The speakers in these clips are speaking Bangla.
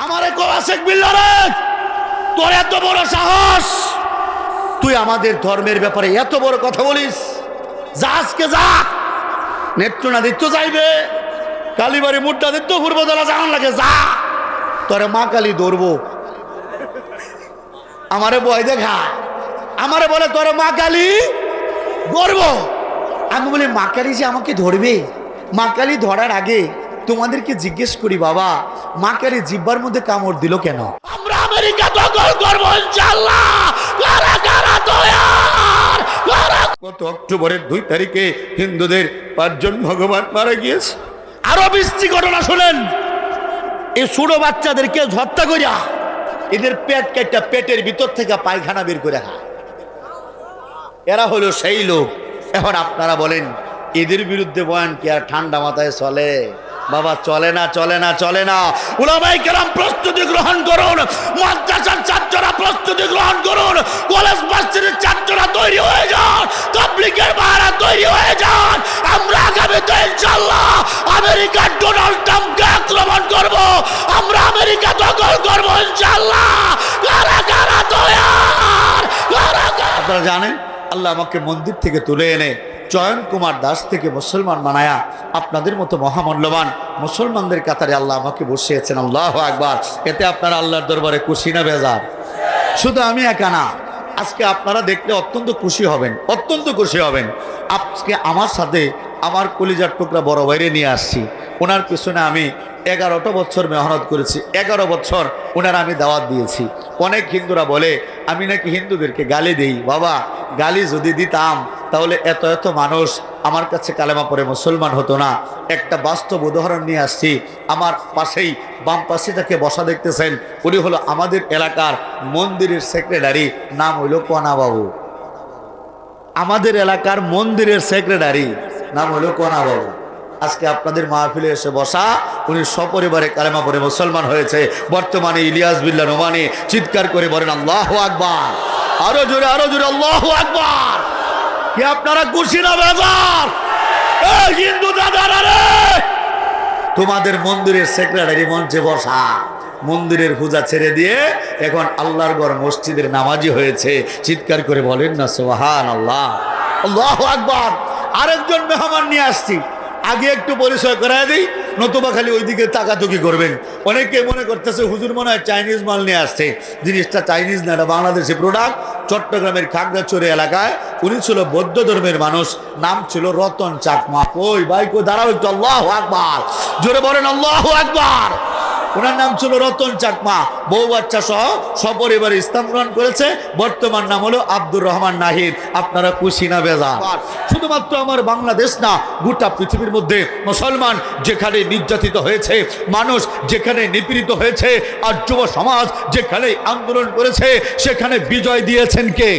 আমারে কো আশেক বিল্লাহ রে, তোর এত বড় সাহস, তুই আমাদের ধর্মের ব্যাপারে এত বড় কথা বলিস? যা আজকে যা, নেত্রনাদিত্য যাইবে, কালীবাড়ি মুড্ডাদিত্য পূর্বদলা জানান লাগে, যা, তোরে মা কালী ধরবো। আমারে বয় দেখা, আমারে বলে তোরে মা কালী ধরবো। আমি বলি মা কালী যে আমাকে ধরবে, মা কালী ধরার আগে তোমাদেরকে জিজ্ঞেস করি, বাবা মা কালী জিব্বার মধ্যে কামড় দিল কেন? আমরা আমেরিকা দখল করব ইনশাআল্লাহ। কারা কারা তৈয়ার? গত অক্টোবরের 2 তারিখে হিন্দুদের 5 জন ভগবান মারা গিয়েছে। আরো বৃষ্টি ঘটনা শুনেন, এই ছোট বাচ্চাদেরকে হত্যা করিয়া এদের পেট কেটে পেটের ভিতর থেকে পায়খানা বের করে খায়। এরা হলো সেই লোক। এখন আপনারা বলেন এদের বিরুদ্ধে বয়ান কি আর ঠান্ডা মাথায় চলে? বাবা চলে না, চলে না, চলে না। উলামায়ে কেরাম প্রস্তুতি গ্রহণ করুন, মাদ্রাসার ছাত্ররা প্রস্তুতি গ্রহণ করুন, কলেজ ভার্সিটির ছাত্ররা তৈরি হয়ে যান, তাবলীগের ভাইরা তৈরি হয়ে যান। আমরা আগামীতে ইনশাআল্লাহ আমেরিকার ডোনাল্ড ট্রাম্পকে আক্রমণ করব, আমরা আমেরিকা দখল করব ইনশাআল্লাহ। কারা কারা তৈয়ার? কারা কারা? আপনারা জানেন আল্লাহ আমাকে মন্দির থেকে তুলে এনে চয়ন কুমার দাস থেকে মুসলমান বানায়া আপনাদের মতো মহামূল্যবান মুসলমানদের কাতারে আল্লাহ আমাকে বসিয়েছেন। আল্লাহু আকবার। এতে আপনারা আল্লাহর দরবারে খুশি না বেজার? শুধু আমি একা না, আজকে আপনারা দেখলে অত্যন্ত খুশি হবেন, অত্যন্ত খুশি হবেন। আজকে আমার সাথে আমার কলিজার টুকরা বড় ভাইরে নিয়ে আসছি। ওনার পিছনে আমি 11টা বছর মেহনত করেছি, 11 বছর ওনার আমি দাওয়াত দিয়েছি। অনেক হিন্দুরা বলে আমি নাকি হিন্দুদেরকে গালি দেই। বাবা গালি যদি দিতাম তাহলে এত এত মানুষ আমার কাছে কালেমা পড়ে মুসলমান হতো না। একটা বাস্তব উদাহরণ নিয়ে আসছি। আমার পাশেই বাম পাশে যাকে বসা দেখতেছেন উনি হলো আমাদের এলাকার মন্দিরের সেক্রেটারি, নাম হইল কনা বাবু। আমাদের এলাকার মন্দিরের সেক্রেটারি নাম হলো কনা বাবু। আজকে আপনাদের মাহফিলে এসে বসা, উনি সপরিবারে কালেমা পড়ে মুসলমান হয়েছে। বর্তমানে ইলিয়াস বিল্লাহ নোমানী। চিৎকার করে বলেন আল্লাহু আকবার। আরো জোরে, আরো জোরে আল্লাহু আকবার। কি আপনারা খুশি না বেজার? এই হিন্দু দাদারা রে, তোমাদের মন্দিরের সেক্রেটারি মঞ্চে বসা, মন্দিরের পূজা ছেড়ে দিয়ে এখন আল্লাহর ঘর মসজিদের নামাজি হয়েছে। চিৎকার করে বলেন না সুবহানাল্লাহ, আল্লাহু আকবার। আরেকজন মেহমান নিয়ে আসছি, আগে একটু পরিচয় করায় দিই, নতুবা খালি ওইদিকে তাকাতুকি করবেন। অনেকে মনে করতেছে হুজুর মনে হয় চাইনিজ মাল নিয়ে আসছে। জিনিসটা চাইনিজ না, এটা বাংলাদেশি প্রোডাক্ট। চট্টগ্রামের খাগড়াছড়ি এলাকায় উনি ছিল বৌদ্ধ ধর্মের মানুষ, নাম ছিল রতন চাকমা। ওই বাইকো দাঁড়াও একটু, আল্লাহু আকবার জোরে বলেন আল্লাহু আকবার। ওনার নাম ছিল রতন চাকমা। বউ বাচ্চা সহ সপরিবারে ইসলাম গ্রহণ করেছে। বর্তমান নাম হলো আব্দুর রহমান নাহিদ। আপনারা খুশি না বেজার? শুধুমাত্র আমার বাংলাদেশ না, গোটা পৃথিবীর মধ্যে মুসলমান যেখানে নির্যাতিত হয়েছে, মানুষ যেখানে নিপীড়িত হয়েছে, আর যুব সমাজ যেখানে আন্দোলন করেছে, সেখানে বিজয় দিয়েছেন কে?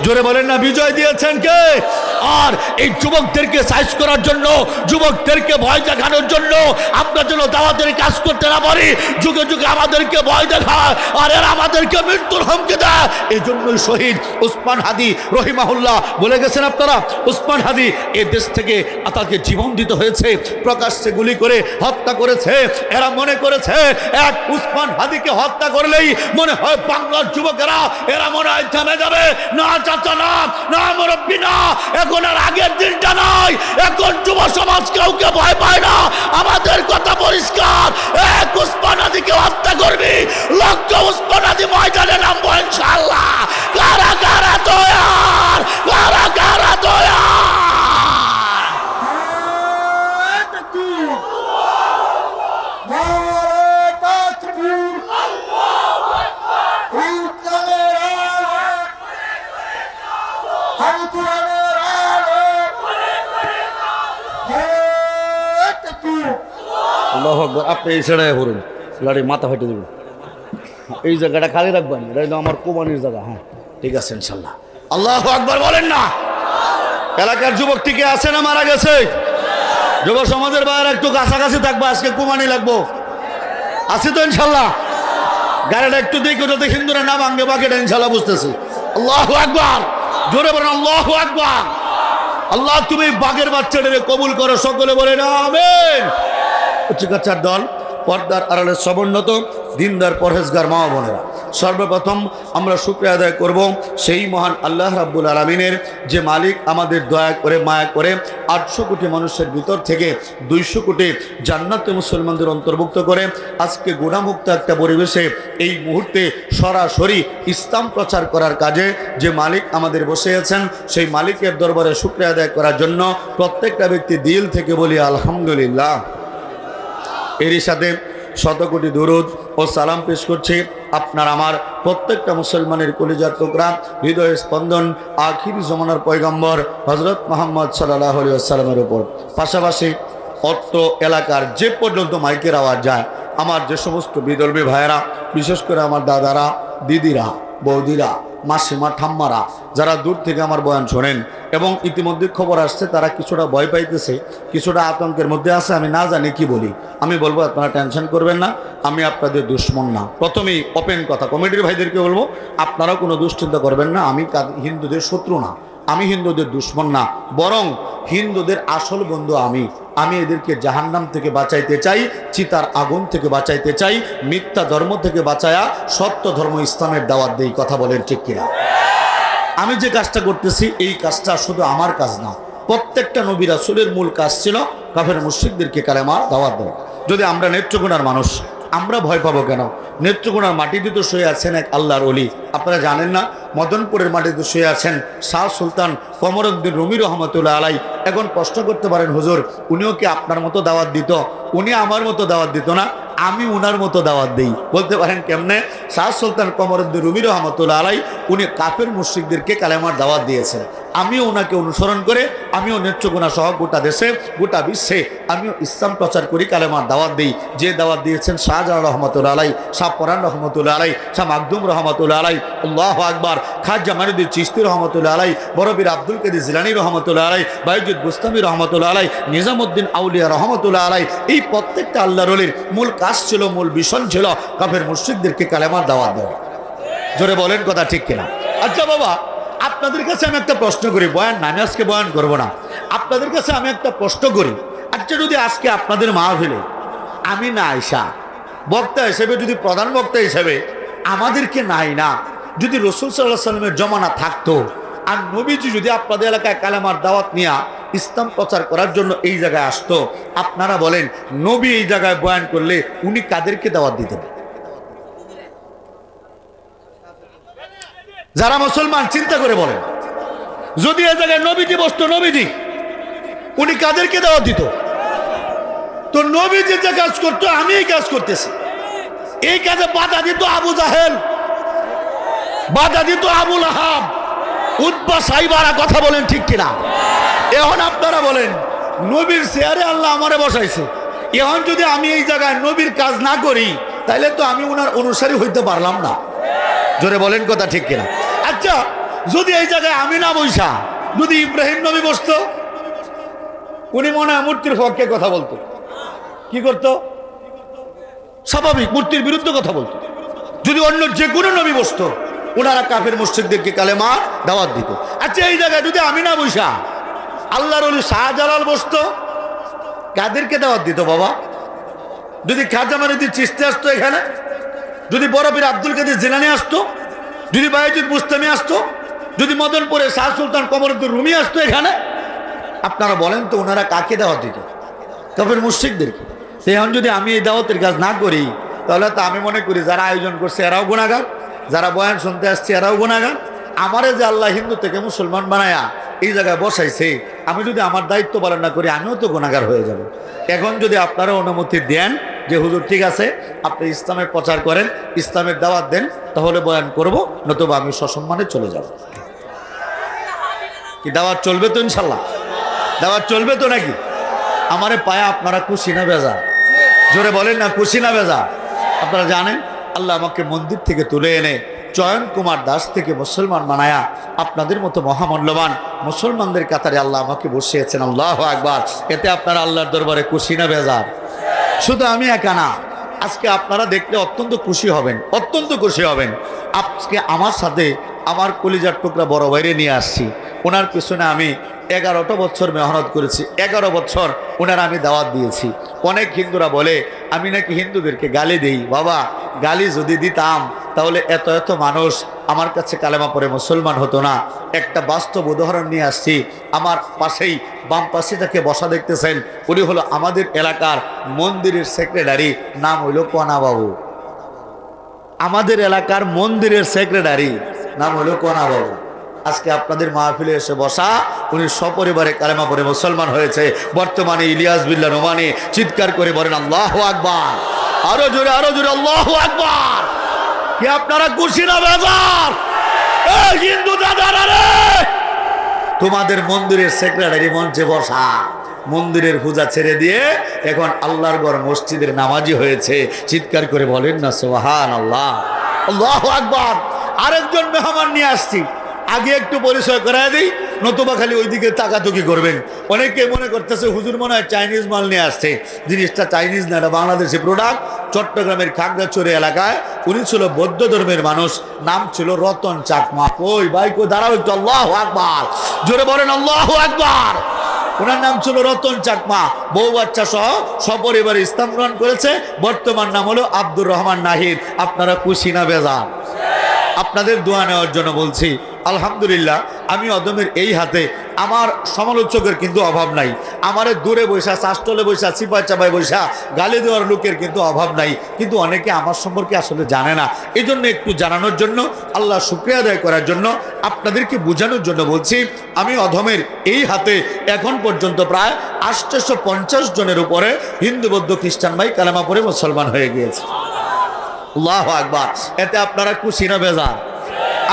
জোরে বলেন না, বিজয় দিয়েছেন কে? আর এই যুবকদেরকে সাইজ করার জন্য, যুবকদেরকে ভয় দেখানোর জন্য আমরা যেন দাওয়াতের কাজ করতে না পারি, যুগে যুগে আমাদেরকে ভয় দেখায় আর এরা আমাদেরকে মৃত্যুর হুমকি দেয়। এই জন্যই শহীদ ওসমান হাদি রহিমাহুল্লাহ বলে গেছেন, আপনারা ওসমান হাদি এ দেশ থেকে তাকে জীবন দিতে হয়েছে, প্রকাশ্যে গুলি করে হত্যা করেছে। এরা মনে করেছে এক ওসমান হাদিকে হত্যা করলেই মনে হয় বাংলার যুবকেরা এরা মনে হয় থেমে যাবে। না চাচা না, না মুরব্বী না, এখন আর আগের দিনটা নাই। এখন যুব সমাজ কাউকে ভয় পায় না। আমাদের কথা পরিষ্কার, এক ওসমান হাদিকে হত্যা করবি, লক্ষ ওসমান হাদি ময়দানে নামবো ইনশাআল্লাহ। কারা কারা তৈয়ার? কারা কারা তৈয়ার? আপনি এই ছেড়ে করুন, লাড়ি মাথা ফেটে দেবেন। এই জায়গাটা খালি রাখবেন, এটা আমার কোরবানির জায়গা। হ্যাঁ ঠিক আছে ইনশাল্লাহ। আল্লাহু আকবার বলেন না। এলাকার যুবক টিকে আছে না মারা গেছে? যুব সমাজের বাইরে একটু কাছাকাছি থাকবো, আজকে কোরবানি লাগবো। আছি তো ইনশাল্লাহ? গাড়িটা একটু দেখো যাতে হিন্দুরা না ভাঙ্গে বাকিটা ইনশাল্লাহ বুঝতেছি। আল্লাহু আকবার জোরে বলেন আল্লাহু আকবার। আল্লাহ তুমি বাঘের বাচ্চাদের কবুল করো, সকলে বলে না আমিন। উচ্চকাচ্চার দল পর্দার আড়ালে সমুন্নত দিনদার পরহেজগার মা বোনেরা, সর্বপ্রথম আমরা শুকরিয়া আদায় করব সেই মহান আল্লাহ রাব্বুল আলামিনের, যে মালিক আমাদের দয়া করে মায়া করে 800 কোটি মানুষের ভিতর থেকে 200 কোটি জান্নাতে মুসলমানদের অন্তর্ভুক্ত করে আজকে গুনাহমুক্ত একটা পরিবেশে এই মুহূর্তে সরাসরি ইসলাম প্রচার করার কাজে যে মালিক আমাদের বসে আছেন, সেই মালিকের দরবারে শুকরিয়া আদায় করার জন্য প্রত্যেকটা ব্যক্তি দিল থেকে বলি আলহামদুলিল্লাহ। এরই সাথে শতকোটি দুরুদ ও সালাম পেশ করছি আপনার আমার প্রত্যেকটা মুসলমানের কলিজার টুকরা, হৃদয়ের স্পন্দন, আখিরি জমানার পয়গম্বর হযরত মুহাম্মদ সাল্লাল্লাহু আলাইহি ওয়াসাল্লামের উপর। পাশাপাশি অত্র এলাকার যে পর্যন্ত মাইকের আওয়াজ যায়, আমার যে সমস্ত বিদর্ভী ভাইয়েরা, বিশেষ করে আমার দাদারা, দিদিরা, বৌদিরা, মাসিমা, ঠাম্মারা, যারা দূর থেকে আমার বয়ান শোনেন এবং ইতিমধ্যে খবর আসছে তারা কিছুটা ভয় পাইতেছে, কিছুটা আতঙ্কের মধ্যে আছে, আমি না জানি কি বলি। আমি বলবো আপনারা টেনশন করবেন না, আমি আপনাদের দুশ্মন না। প্রথমেই ওপেন কথা কমিটির ভাইদেরকে বলবো, আপনারাও কোনো দুশ্চিন্তা করবেন না। আমি হিন্দুদের শত্রু না, আমি হিন্দুদের দুশ্মন না, বরং হিন্দুদের আসল বন্ধু আমি। আমি এদেরকে জাহান্নাম থেকে বাঁচাইতে চাই, চিতার আগুন থেকে বাঁচাইতে চাই, মিথ্যা ধর্ম থেকে বাঁচায়া সত্য ধর্ম ইসলামের দাওয়াত দেই। কথা বলেন ঠিক কিনা? আমি যে কাজটা করতেছি এই কাজটা শুধু আমার কাজ না, প্রত্যেকটা নবী রাসূলের মূল কাজ ছিল কাফের মুশরিকদেরকে কালেমার দাওয়াত দেওয়া। যদি আমরা নেত্রকোনার মানুষ, আমরা ভয় পাবো কেন? নেত্রকোনার মাটিতে তো শুয়ে আছেন এক আল্লাহর ওলি। আপনারা জানেন না, মদনপুরের মাটিতে শুয়ে আছেন শাহ সুলতান কমরউদ্দিন রুমি রহমতুল্লাহ আলাই। এখন প্রশ্ন করতে পারেন, হুজুর উনিও কি আপনার মতো দাওয়াত দিত? উনি আমার মতো দাওয়াত দিত না, আমি উনার মতো দাওয়াত দিই। বলতে পারেন কেমনে? শাহ সুলতান কমরউদ্দিন রুমি রহমতুল্লাহ আলাই উনি কাফের মুশরিকদেরকে কালেমার দাওয়াত দিয়েছেন। আমিও ওনাকে অনুসরণ করে আমিও নেত্রকোনা সহ গোটা দেশে গোটা বিশ্বে আমিও ইসলাম প্রচার করি, কালেমার দাওয়াত দিই। যে দাওয়াত দিয়েছেন শাহজাহান রহমতুল্লাহ আলাই, শাহ পরান রহমতুল্লাহ আলাই, শাহ মাকদুম রহমতুল্লাহ আলাই, আল্লাহু আকবার, খাজা মাইনুদ্দিন চিশতি রহমতুল্লাহ আলাই, বড়বীর আব্দুল কাদের জিলানী রহমতুল্লাহ আলাই, বায়ুজুদ বুস্তামি রহমতুল্লাহ আলাই, নিজামুদ্দিন আউলিয়া রহমতুল্লাহ আলাই, এই প্রত্যেকটা আল্লাহর ওলির মূল কাজ ছিল, মূল মিশন ছিল কাফের মুশরিকদেরকে কালেমার দাওয়াত দেওয়া। জোরে বলেন কথা ঠিক কিনা? আচ্ছা বাবা, আপনাদের কাছে আমি একটা প্রশ্ন করি, বয়ান না, আমি আজকে বয়ান করবো না, আপনাদের কাছে আমি একটা প্রশ্ন করি। আচ্ছা, যদি আজকে আপনাদের মাহফিলে আমি না আইসা বক্তা হিসেবে, যদি প্রধান বক্তা হিসেবে আমাদেরকে নাই না, যদি রাসূল সাল্লাল্লাহু আলাইহি ওয়াসাল্লামের জমানা থাকতো আর নবীজি যদি আপনাদের এলাকায় কালেমার দাওয়াত নিয়ে ইসলাম প্রচার করার জন্য এই জায়গায় আসতো, আপনারা বলেন নবী এই জায়গায় বয়ান করলে উনি কাদেরকে দাওয়াত দিতেন? যারা মুসলমান চিন্তা করে বলেন, যদি এই জায়গায় নবীজি বসতো, নবীজি উনি কাদেরকে দাওয়াত দিত? তো নবীজি যে কাজ করতো আমি এই কাজ করতেছি, এই কাজে বাধা দিত আবু জাহেল, বাধা দিত আবু লাহাব, উতবা সাইবারা। কথা বলেন ঠিক কিনা? এখন আপনারা বলেন, নবীর চেয়ারে আল্লাহ আমারে বসাইছে, এখন যদি আমি এই জায়গায় নবীর কাজ না করি তাহলে তো আমি ওনার অনুসারী হইতে পারলাম না। জোরে বলেন কথা ঠিক কিনা? আচ্ছা, যদি এই জায়গায় আমি না বসা যদি ইব্রাহিম নবী বসতো, উনি মনে হয় মূর্তির পক্ষে কথা বলতো, কি করতো? স্বাভাবিক মূর্তির বিরুদ্ধে কথা বলতো। যদি অন্য যে কোনো নবী বসতো, ওনারা কাফের মুশরিকদেরকে কালেমা দাওয়াত দিত। আচ্ছা, এই জায়গায় যদি আমি না বসা আল্লাহর ওলি শাহজালাল বসতো, কাদেরকে দাওয়াত দিত বাবা? যদি খাজা মাইনুদ্দিন চিশতি আসতো এখানে, যদি বড়বীর আব্দুল কাদের জিলানী আসতো, যদি বায়ুজুদ বুস্তামি আসতো, যদি মদনপুরে শাহ সুলতান কমরউদ্দিন রুমি আসতো এখানে, আপনারা বলেন তো ওনারা কাকে দাওয়াত দিত? কাফের মুশরিকদেরকে। এখন যদি আমি এই দাওয়াতের কাজ না করি তাহলে তো আমি মনে করি যারা আয়োজন করছে এরাও গুনাহগার, যারা বয়ান শুনতে আসছে এরাও গুনাহগার। আমারে যে আল্লাহ হিন্দু থেকে মুসলমান বানায়া এই জায়গায় বসাইছে, আমি যদি আমার দায়িত্ব পালন না করি আমিও তো গুনাহগার হয়ে যাব। এখন যদি আপনারা অনুমতি দেন যে হুজুর ঠিক আছে আপনি ইসলামের প্রচার করেন, ইসলামের দাওয়াত দেন, তাহলে বয়ান করব, নতুবা আমি সসম্মানে চলে যাব। কি দাওয়াত চলবে তো? ইনশাল্লাহ দাওয়াত চলবে তো নাকি? আমারে পায়া আপনারা খুশি না বেজা? জোরে বলেন না, খুশি না বেজা? আপনারা জানেন আল্লাহ আমাকে মন্দির থেকে তুলে এনে চয়ন কুমার দাস থেকে মুসলমান বানায়া আপনাদের মতো মহামূল্যবান মুসলমানদের কাতারে আল্লাহ আমাকে বসিয়েছেন। আল্লাহু আকবার। এতে আপনারা আল্লাহর দরবারে খুশি না বেজার? শুধু আমি একা না, আজকে আপনারা দেখলে অত্যন্ত খুশি হবেন, অত্যন্ত খুশি হবেন। আজকে আমার সাথে আমার কলিজার টুকরা বড় ভাইরে নিয়ে আসছি, ওনার পেছনে আমি 11টা বছর মেহনত করেছি, 11 বছর ওনারা আমি দাওয়াত দিয়েছি। অনেক হিন্দুরা বলে আমি নাকি হিন্দুদেরকে গালি দিই। বাবা, গালি যদি দিতাম তাহলে এত এত মানুষ আমার কাছে কালেমা পড়ে মুসলমান হতো না। একটা বাস্তব উদাহরণ নিয়ে আসছি। আমার পাশেই বাম পাশে যাকে বসা দেখতেছেন, উনি হলো আমাদের এলাকার মন্দিরের সেক্রেটারি, নাম হইল কণা বাবু। আমাদের এলাকার মন্দিরের সেক্রেটারি নাম হলো কণা বাবু। আজকে আপনাদের মাহফিলে এসে বসা, উনি সপরিবারে কালেমা পড়ে মুসলমান হয়েছে। বর্তমানে ইলিয়াস বিল্লাহ নোমানি। চিৎকার করে বলেন আল্লাহু আকবার। আরো জোরে আল্লাহু আকবার। কি আপনারা খুশি না বেজার? এই হিন্দু দাদারা রে, তোমাদের মন্দিরের সেক্রেটারি মঞ্চে বসা, মন্দিরের পূজা ছেড়ে দিয়ে এখন আল্লাহর ঘর মসজিদের নামাজি হয়েছে। চিৎকার করে বলেন না সুবহানাল্লাহ, আল্লাহু আকবার। আরেকজন মেহমান নিয়ে আসছি, আগে একটু পরিচয় করায় দিই, নতুবা খালি ওইদিকে তাকাতুকি করবেন। অনেকে মনে করতেছে হুজুর মনে হয় চাইনিজ মাল নিয়ে আসছে। জিনিসটা চাইনিজ না, এটা বাংলাদেশি প্রোডাক্ট। চট্টগ্রামের খাগড়াছড়ি এলাকায় উনি ছিল বৌদ্ধ ধর্মের মানুষ, নাম ছিল রতন চাকমা। কই ভাই কই দাঁড়াও একটু, আল্লাহু আকবার জোরে বলেন আল্লাহু আকবার। ওনার নাম ছিল রতন চাকমা। বউ বাচ্চা সহ সপরিবারে ইসলাম গ্রহণ করেছে। বর্তমান নাম হলো আব্দুর রহমান নাহিদ। আপনারা খুশি না বেজার? আপনাদের দোয়া নেওয়ার জন্য বলছি আলহামদুলিল্লাহ। আমি অদমের এই হাতে, আমার সমালোচকের কিন্তু অভাব নাই। আমারে দূরে বৈশা, চাষটলে বৈশা, চিপাই চাপাই বৈশা গালি দেওয়ার লোকের কিন্তু অভাব নাই। কিন্তু অনেকে আমার সম্পর্কে আসলে জানে না। এই জন্য একটু জানানোর জন্য, আল্লাহ শুকরিয়া আদায় করার জন্য, আপনাদেরকে বোঝানোর জন্য বলছি। আমি অধমের এই হাতে এখন পর্যন্ত প্রায় 850 জনের উপরে হিন্দু বৌদ্ধ খ্রিস্টান ভাই কালেমা পড়ে মুসলমান হয়ে গিয়েছে। আল্লাহু আকবার। এতে আপনারা খুশি না বেজার?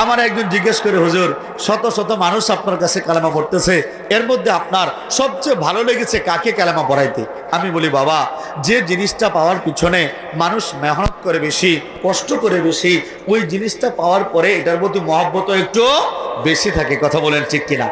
আমার একজন জিজ্ঞেস করে, হুজুর শত শত মানুষ আপনার কাছে কালেমা পড়তেছে, এর মধ্যে আপনার সবচেয়ে ভালো লেগেছে কাকে কালেমা পড়াইতে? আমি বলি, বাবা, যে জিনিসটা পাওয়ার পিছনে মানুষ মেহনত করে বেশি, কষ্ট করে বেশি, ওই জিনিসটা পাওয়ার পরে এটার প্রতি মহব্বত একটু বেশি থাকে। কথা বলেন ঠিক কিনা?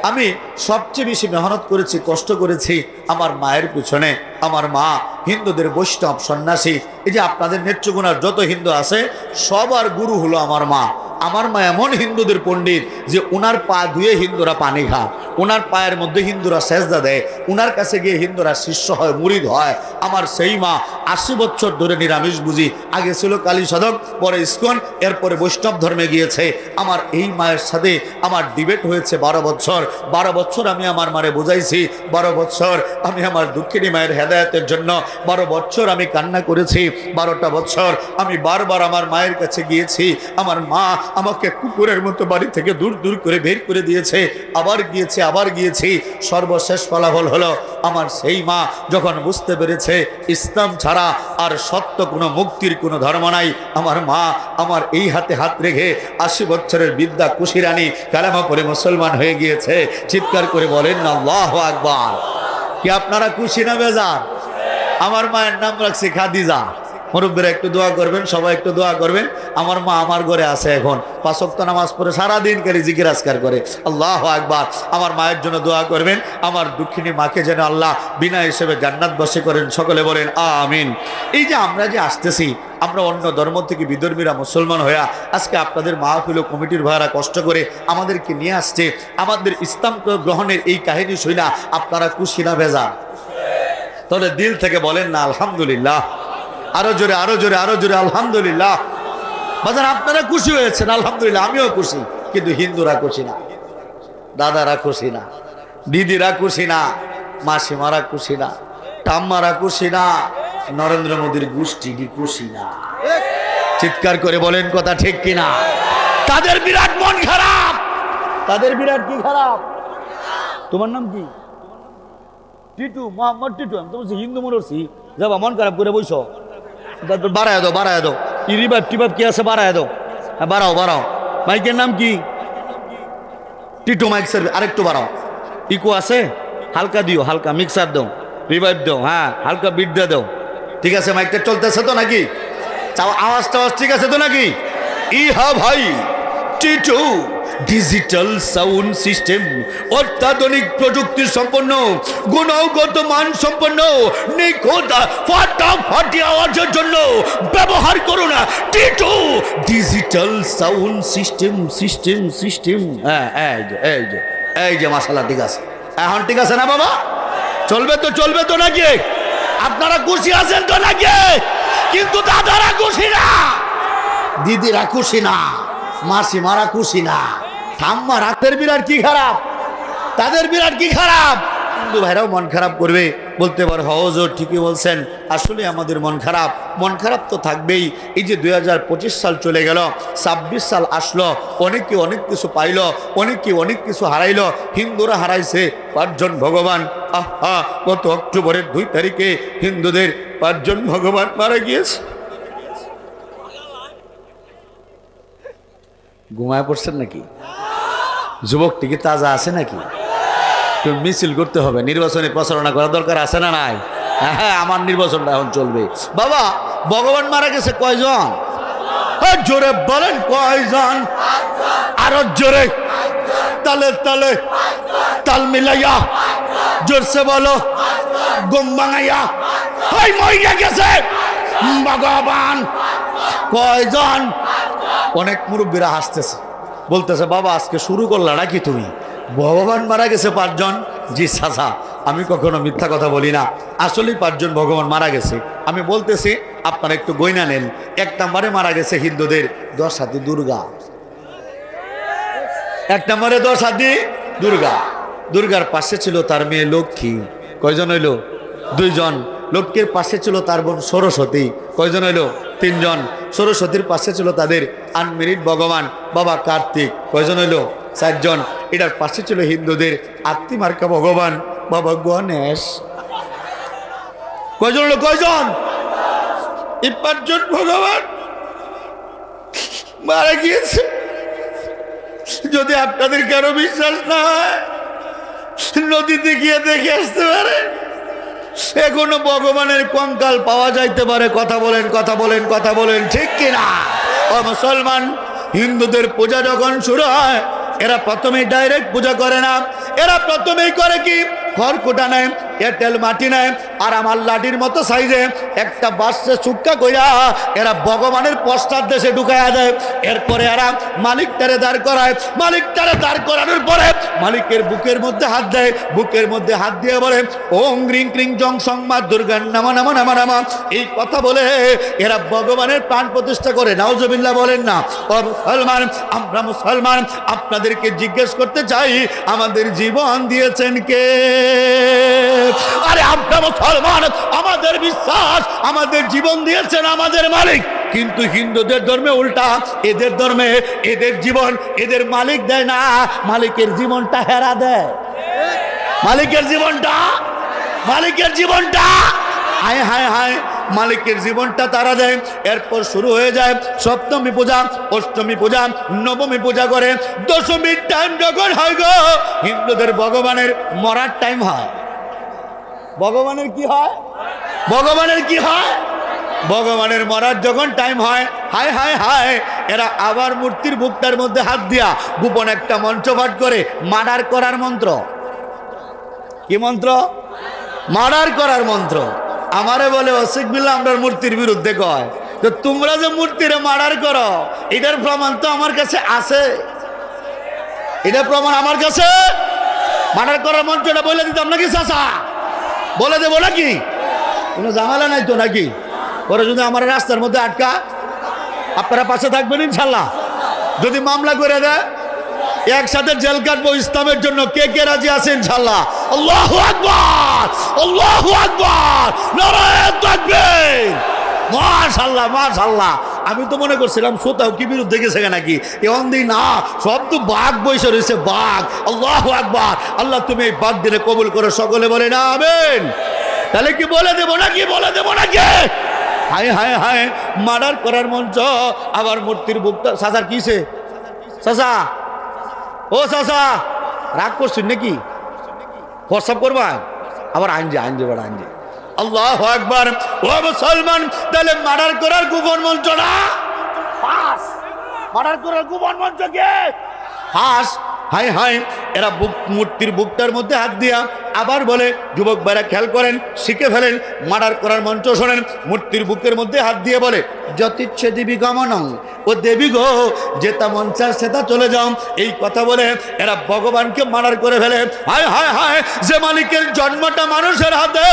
আমি সবচেয়ে বেশি মেহনত করেছি, কষ্ট করেছি আমার মায়ের পিছনে। আমার মা হিন্দুদের বৈষ্ণব সন্ন্যাসী। এই যে আপনাদের নেত্রকোনার যত হিন্দু আছে সবার গুরু হলো আমার মা। আমার মা এমন হিন্দুদের পণ্ডিত যে ওনার পা ধুয়ে হিন্দুরা পানি খায়, ওনার পায়ের মধ্যে হিন্দুরা সেজদা দেয়, ওনার কাছে গিয়ে হিন্দুরা শিষ্য হয়, মুরিদ হয়। আমার সেই মা 80 বছর ধরে নিরামিষ বুঝি। আগে ছিল কালী সাধক, পরে ইস্কন, এরপরে বৈষ্ণব ধর্মে গিয়েছে। আমার এই মায়ের সাথে আমার ডিবেট হয়েছে 12 বছর। 12 বছর আমি আমার মারে বুঝাইছি। 12 বছর আমি আমার দুঃখিনী মায়ের হেদায়েতের জন্য 12 বছর আমি কান্না করেছি। 12টা বছর আমি বারবার আমার মায়ের কাছে গিয়েছি। আমার মা আমাকে কুকুরের মতো বাড়ি থেকে দূর দূর করে বের করে দিয়েছে। আবার গিয়েছি। সর্বশেষ ফলাফল হলো আমার সেই মা যখন বুঝতে পেরেছে ইসলাম ছাড়া আর সত্য কোনো মুক্তির কোনো ধর্ম নাই, আমার মা আমার এই হাতে হাত রেখে 80 বছরের বিদ্যা কুশিরানি কালেমা পড়ে মুসলমান হয়ে গিয়েছে। চিৎকার করে বলেন না আল্লাহু আকবার। কি আপনারা খুশি না বেজার? আমার মায়ের নাম রাখছি খাদিজা। মুরব্বীরা একটু দোয়া করবেন, সবাই একটু দোয়া করবেন। আমার মা আমার ঘরে আছে এখন, 5 ওয়াক্ত নামাজ পড়ে সারাদিন করে জিকির আজকার করে। আল্লাহু আকবার। আমার মায়ের জন্য দোয়া করবেন। আমার দুঃখিনী মাকে যেন আল্লাহ বিনা হিসেবে জান্নাতবাসী করেন। সকলে বলেন আমিন। এই যে আমরা যে আসতেছি, আমরা অন্য ধর্ম থেকে বিধর্মীরা মুসলমান হয়ে আজকে আপনাদের মাহফিল ও কমিটির ভাইরা কষ্ট করে আমাদেরকে নিয়ে আসছে, আমাদের ইসলাম গ্রহণের এই কাহিনী শুনা আপনারা খুশি না বেজার? তাহলে দিল থেকে বলেন না আলহামদুলিল্লাহ। আরো জোরে আলহামদুলিল্লাহ। বাজার আপনারা খুশি হয়েছেন আলহামদুলিল্লাহ, আমিও খুশি। কিন্তু হিন্দুরা খুশি না, দাদারা খুশি না, দিদিরা খুশি না, মাসিমারা খুশি না, ঠাম্মারা খুশি না, নরেন্দ্র মোদীর গোষ্ঠী খুশি না। চিৎকার করে বলেন কথা ঠিক কিনা? তাদের বিরাট মন খারাপ। তাদের বিরাট কি খারাপ? তোমার নাম কি? টিটু, মোহাম্মদ টিটু। আমি তোমার হিন্দু মরছি, যাবা মন খারাপ করে বইস। বাড়ায় দাও। কি রিবাব টিবাব কি আছে? বাড়ায় দাও। হ্যাঁ বাড়াও। মাইকের নাম কি? Titu mike sir. আরেকটু বাড়াও। ইকো আছে? হালকা দিও, হালকা মিক্সার দাও, রিভাইভ দাও। হ্যাঁ হালকা বিট দিয়ে দাও। ঠিক আছে? মাইকটা চলতেছে তো নাকি? আওয়াজ ঠিক আছে তো নাকি? ইহা ভাই টিটু ডিজিটাল সাউন্ড সিস্টেম, অত্যাধুনিক প্রযুক্তি সম্পন্ন, গুণগত মান সম্পন্ন, নিখুঁত ফাটাফাটি আওয়াজের জন্য ব্যবহার করুন টিটু ডিজিটাল সাউন্ড সিস্টেম। হ্যাঁ এই যে মাশাআল্লাহ, ঠিক আছে। এখন ঠিক আছে না বাবা? চলবে তো নাকি? আপনারা খুশি আছেন তো নাকি? কিন্তু দাদারা খুশি না, দিদিরা খুশি না, মাসিমারা খুশি না, ঠাম্মা রাতের বিরাট কি খারাপ, তাদের বিরাট কি খারাপ। হিন্দু ভাইরাও মন খারাপ করবে, বলতে পারে হজর ঠিকই বলছেন, আসলে আমাদের মন খারাপ তো থাকবেই। এই যে 2025 সাল চলে গেল, 26 সাল আসলো, অনেকে অনেক কিছু পাইল, অনেকে অনেক কিছু হারাইল। হিন্দুরা হারাইছে 5 জন ভগবান। আহা, গত অক্টোবরের 2 তারিখে হিন্দুদের 5 জন ভগবান মারা গিয়েছে। ঘুমায় পড়ছেন নাকি? যুবকটি কি তাজা আছে নাকি? মিছিল করতে হবে, নির্বাচনে প্রচারণা করা দরকার আছে না নাই? হ্যাঁ, আমার নির্বাচনটা এখন চলবে। বাবা, ভগবান মারা গেছে কয়জন? জোরে বলেন কয়জন? আরো জোরে, তালে তালে তাল মিলাইয়া জোরসে বলো, গম ভাঙাইয়া মইয়া গেছে ভগবান কয়জন? অনেক মুরব্বীরা হাসতেছে, বলতেছে বাবা আজকে শুরু করলা নাকি তুমি? ভগবান মারা গেছে 5 জন। জি চাচা, আমি কখনো মিথ্যা কথা বলি না, আসলেই 5 জন ভগবান মারা গেছে। আমি বলতেছি আপনারা একটু গয়না নেন। 1 নম্বরে মারা গেছে হিন্দুদের 10 হাতি দুর্গা। 1 নম্বরে 10 হাতি দুর্গা। দুর্গার পাশে ছিল তার মেয়ে লক্ষ্মী। কয়জন হইল? 2 জন। লক্ষ্মীর পাশে ছিল তার বোন সরস্বতী। কয়জন হইল? 3 জন। সরস্বতীর পাশে ছিল তাদের আনমেরিড ভগবান বাবা কার্তিক। কয়জন হইল? 4 জন। এটার পাশে ছিল হিন্দুদের আত্মিমার্কা ভগবান বাবা গণেশ। কয়জন হলো? কয়জন? 5 জন ভগবান মারা গিয়েছে। যদি আপনাদের কারো বিশ্বাস না হয়, নদীতে গিয়ে দেখে আসতে পারে, এখনো ভগবানের কঙ্কাল পাওয়া যাইতে পারে। কথা বলেন ঠিক কিনা? ও মুসলমান, হিন্দুদের পূজা যখন শুরু হয়, এরা প্রথমেই ডাইরেক্ট পূজা করে না, এরা প্রথমেই করে কি? খড়কুটা নেয়, এঁটেল মাটি নেয়, আর আমার লাঠির মতো সাইজে একটা বাঁশে চুক্কা কইরা এরা ভগবানের পশ্চাৎ দেশে ঢুকাইয়া দেয়। এরপরে এরা মালিকটারে দাঁড় করায়, মালিকটারে দাঁড় করানোর পরে মালিকের বুকের মধ্যে হাত দেয়, বুকের মধ্যে হাত দিয়ে বলে ওং গ্রিং ক্রিং জং সংবাদ দুর্গার নামা নামা নামা নামা, এই কথা বলে এরা ভগবানের প্রাণ প্রতিষ্ঠা করে। নাউজুবিল্লাহ বলেন না? ও মুসলমান, আমরা মুসলমান, আপনাদেরকে জিজ্ঞেস করতে চাই, আমাদের জীবন দিয়েছেন কে? আরে আমরা মুসলমান, আমাদের বিশ্বাস, আমাদের জীবন দিয়েছেন আমাদের মালিক। কিন্তু হিন্দুদের ধর্মে উল্টা, এদের ধর্মে এদের জীবন এদের মালিক দেয় না, মালিকের জীবনটা হেরা দেয়। মালিকের জীবনটা হায় হায় হায়, মালিকের জীবনটা তারা দেয়। এরপর শুরু হয়ে যায় সপ্তমী পূজা, অষ্টমী পূজা, নবমী পূজা করে। দশমীর টাইম যখন হয় গো, হিন্দুদের ভগবানের মরার টাইম হয়। ভগবানের কি হয়? ভগবানের মরার যখন টাইম হয়, হায় হায় হায়, এরা আবার মূর্তির বুকটার মধ্যে হাত দিয়া গোপন একটা মন্ত্র পাঠ করে, মার্ডার করার মন্ত্র। কি মন্ত্র? মার্ডার করার মন্ত্র। আমারে বলে অসিক বিল্লাহ আমরা মূর্তির বিরুদ্ধে কয়, তো তোমরা যে মূর্তিরে মার্ডার করো, এটার প্রমাণ তো আমার কাছে আছে। এটার প্রমাণ আমার কাছে। মার্ডার করার মন্ত্রটা বলে দিতাম নাকি চাচা? বলে দেবো নাকি? কোনো ঝামেলা নাই তো নাকি? পরে যদি আমার রাস্তার মধ্যে আটকা, আপনারা পাশে থাকবেন ইনশাল্লাহ। যদি মামলা করে দেয়, একসাথে জেল কাটবো ইসলামের জন্য। কে কে রাজি আছেন ইনশাল্লাহ? আল্লাহু আকবার, আল্লাহু আকবার, নারায়ে তাকবীর। মাশাআল্লাহ মাশাআল্লাহ। আমি তো মনে করছিলাম শ্রোতাও কি বিরুদ্ধে গেছে নাকি, এমন দিন না, সব তো বাঘ বসে রয়েছে, বাঘ। আল্লাহু আকবার। আল্লাহ তুমি এই বাঘ দিলে কবুল করে, সকলে বলে না আমিন। তাহলে কি বলে দেবো নাকি? হায় হায় হায়, মার্ডার করার মঞ্চ। আবার মূর্তির বুকটা চাচার কিসে? চাচা, ও চাচা, রাগ করছেন নাকি? প্রস্তাব করবা? আবার আইনজে বড় আইনজে। আল্লাহু আকবার। ও মুসলমান, তাহলে মার্ডার করার গোপন মঞ্চ না ফাঁস। মার্ডার করার গোপন মঞ্চ কে? ফাঁস। হায় হায়, এরা মূর্তির বুকটার মধ্যে হাত দিয়া আবার বলে, যুবক ভাইরা খেয়াল করেন, শিখে ফেলেন, মার্ডার করার মঞ্চ শোনেন, মূর্তির বুকের মধ্যে হাত দিয়ে বলে, যতিচ্ছে দেবী গমনং, ও দেবী গো, যেটা মন চায় সেটা চলে যাও। এই কথা বলে এরা ভগবানকে মার্ডার করে ফেলে। হায় হায় হায়, যে মালিকের জন্মটা মানুষের হাতে,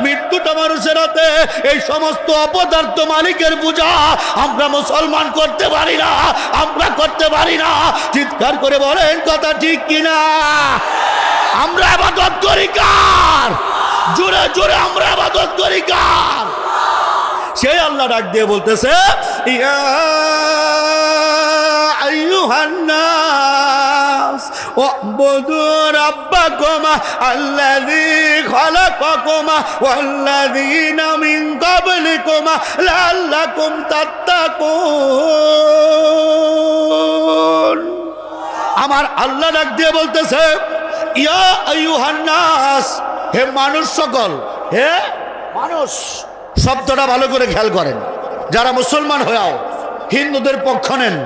মৃত্যুটা মানুষের হাতে, এই সমস্ত অপদার্থ মালিকের পূজা আমরা মুসলমান করতে পারি না, আমরা করতে পারি না। চিৎকার করে বলেন কথা ঠিক কিনা? আমরা ইবাদত করি কার? জোরে জোরে আমরা ইবাদত করি কার? সেই আল্লাহ ডাক দিয়ে বলতেছে, ইয়া আইয়ুহান নাস উবুদু রাব্বাকুম আল্লাযী খালাকাকুম ওয়াল্লাযীনা মিন ক্বাবলিকুম লাআল্লাকুম তাত্তাকুন। আমার আল্লাহ ডাক দিয়ে বলতেছে, ইয়া আইয়ুহান নাস, হে মানুষ সকল, হে মানুষ। শব্দটা ভালো করে খেয়াল করেন। যারা মুসলমান হয়েও হিন্দুদের পক্ষ নেন,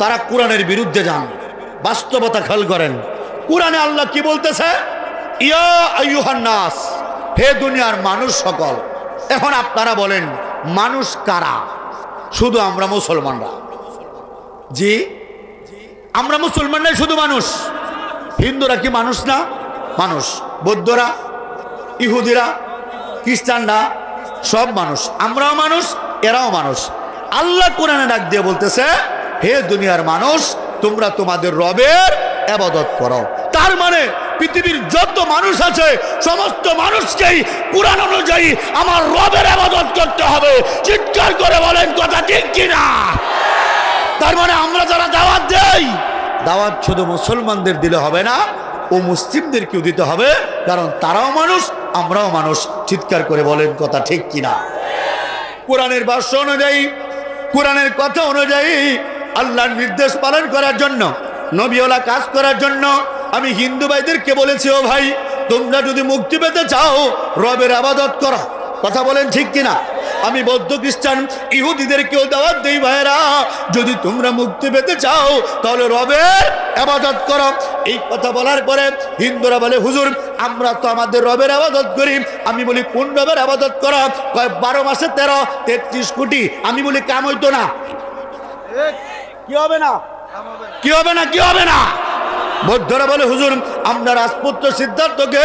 তারা কোরআনের বিরুদ্ধে যান। বাস্তবতা খেয়াল করেন, কোরআনে আল্লাহ কি বলতেছে? ইয়া আইয়ুহান নাস, হে দুনিয়ার মানুষ সকল। এখন আপনারা বলেন, মানুষ কারা? শুধু আমরা মুসলমানরা। জি, আমরা মুসলমানরাই শুধু মানুষ। হিন্দুরা কি মানুষ না? মানুষ। বৌদ্ধরা, ইহুদিরা, খ্রিস্টানরা সব মানুষ। আমরাও মানুষ, এরাও মানুষ। আল্লাহ কোরআনে ডাক দিয়ে বলতেছে, হে দুনিয়ার মানুষ, তোমরা তোমাদের রবের ইবাদত করো। তার মানে পৃথিবীর যত মানুষ আছে সমস্ত মানুষকেই কোরআন অনুযায়ী আমার রবের ইবাদত করতে হবে। চিৎকার করে বলেন কথা ঠিক কিনা? তার মানে আমরা যারা দাওয়াত দেই, দাওয়াত শুধু মুসলমানদের দিলে হবে না, ও মুসলিমদেরকেও দিতে হবে, কারণ তারাও মানুষ, আমরাও মানুষ। চিৎকার করে বলেন কথা ঠিক কিনা? কোরআনের ভাষ্য অনুযায়ী, কোরআনের কথা অনুযায়ী আল্লাহর নির্দেশ পালন করার জন্য, নবীওয়ালা কাজ করার জন্য আমি হিন্দু ভাইদেরকে বলেছি, ও ভাই, তোমরা যদি মুক্তি পেতে চাও রবের ইবাদত করো। কথা বলেন ঠিক কিনা? আমি বৌদ্ধ, খ্রিস্টান, ইহুদিদেরকেও দাওয়াত দেই, ভাইরা, যদি তোমরা মুক্তি পেতে চাও তাহলে রবের ইবাদত করো। এই কথা বলার পরে হিন্দুরা বলে, হুজুর, আমরা তো আমাদের রবের ইবাদত করি। আমি বলি, কোন রবের ইবাদত করো? কয় 12 মাসে 33 কোটি। আমি বলি, কাম হইতো না? কি হবে না? কি হবে না? কি হবে না? বৌদ্ধরা বলে, হুজুর, আমরা রাজপুত্র সিদ্ধার্থকে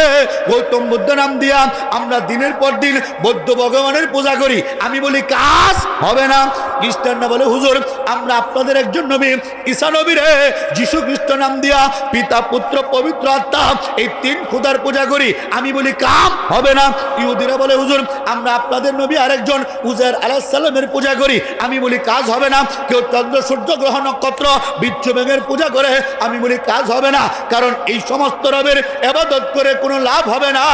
গৌতম বুদ্ধ নাম দিয়া আমরা দিনের পর দিন বৌদ্ধ ভগবানের পূজা করি। আমি বলি, কাজ হবে না। খ্রিস্টানরা বলে, হুজুর, আমরা আপনাদের একজন নবী ঈসা নবীরে যীশু খ্রিস্ট নাম দিয়া পিতা, পুত্র, পবিত্র আত্মা, এই 3 খোদার পূজা করি। আমি বলি, কাম হবে না। ইহুদিরা বলে, হুজুর, আমরা আপনাদের নবী আরেকজন উজাইর আলাইহিস সালামের পূজা করি। আমি বলি, কাজ হবে না। কেউ চন্দ্র, সূর্য, গ্রহ, নক্ষত্র, বিচ্ছু মেঘের পূজা করে। আমি বলি, কাজ হবে না, কারণ এই সমস্ত রবের ইবাদত করে কোনো লাভ হবে না।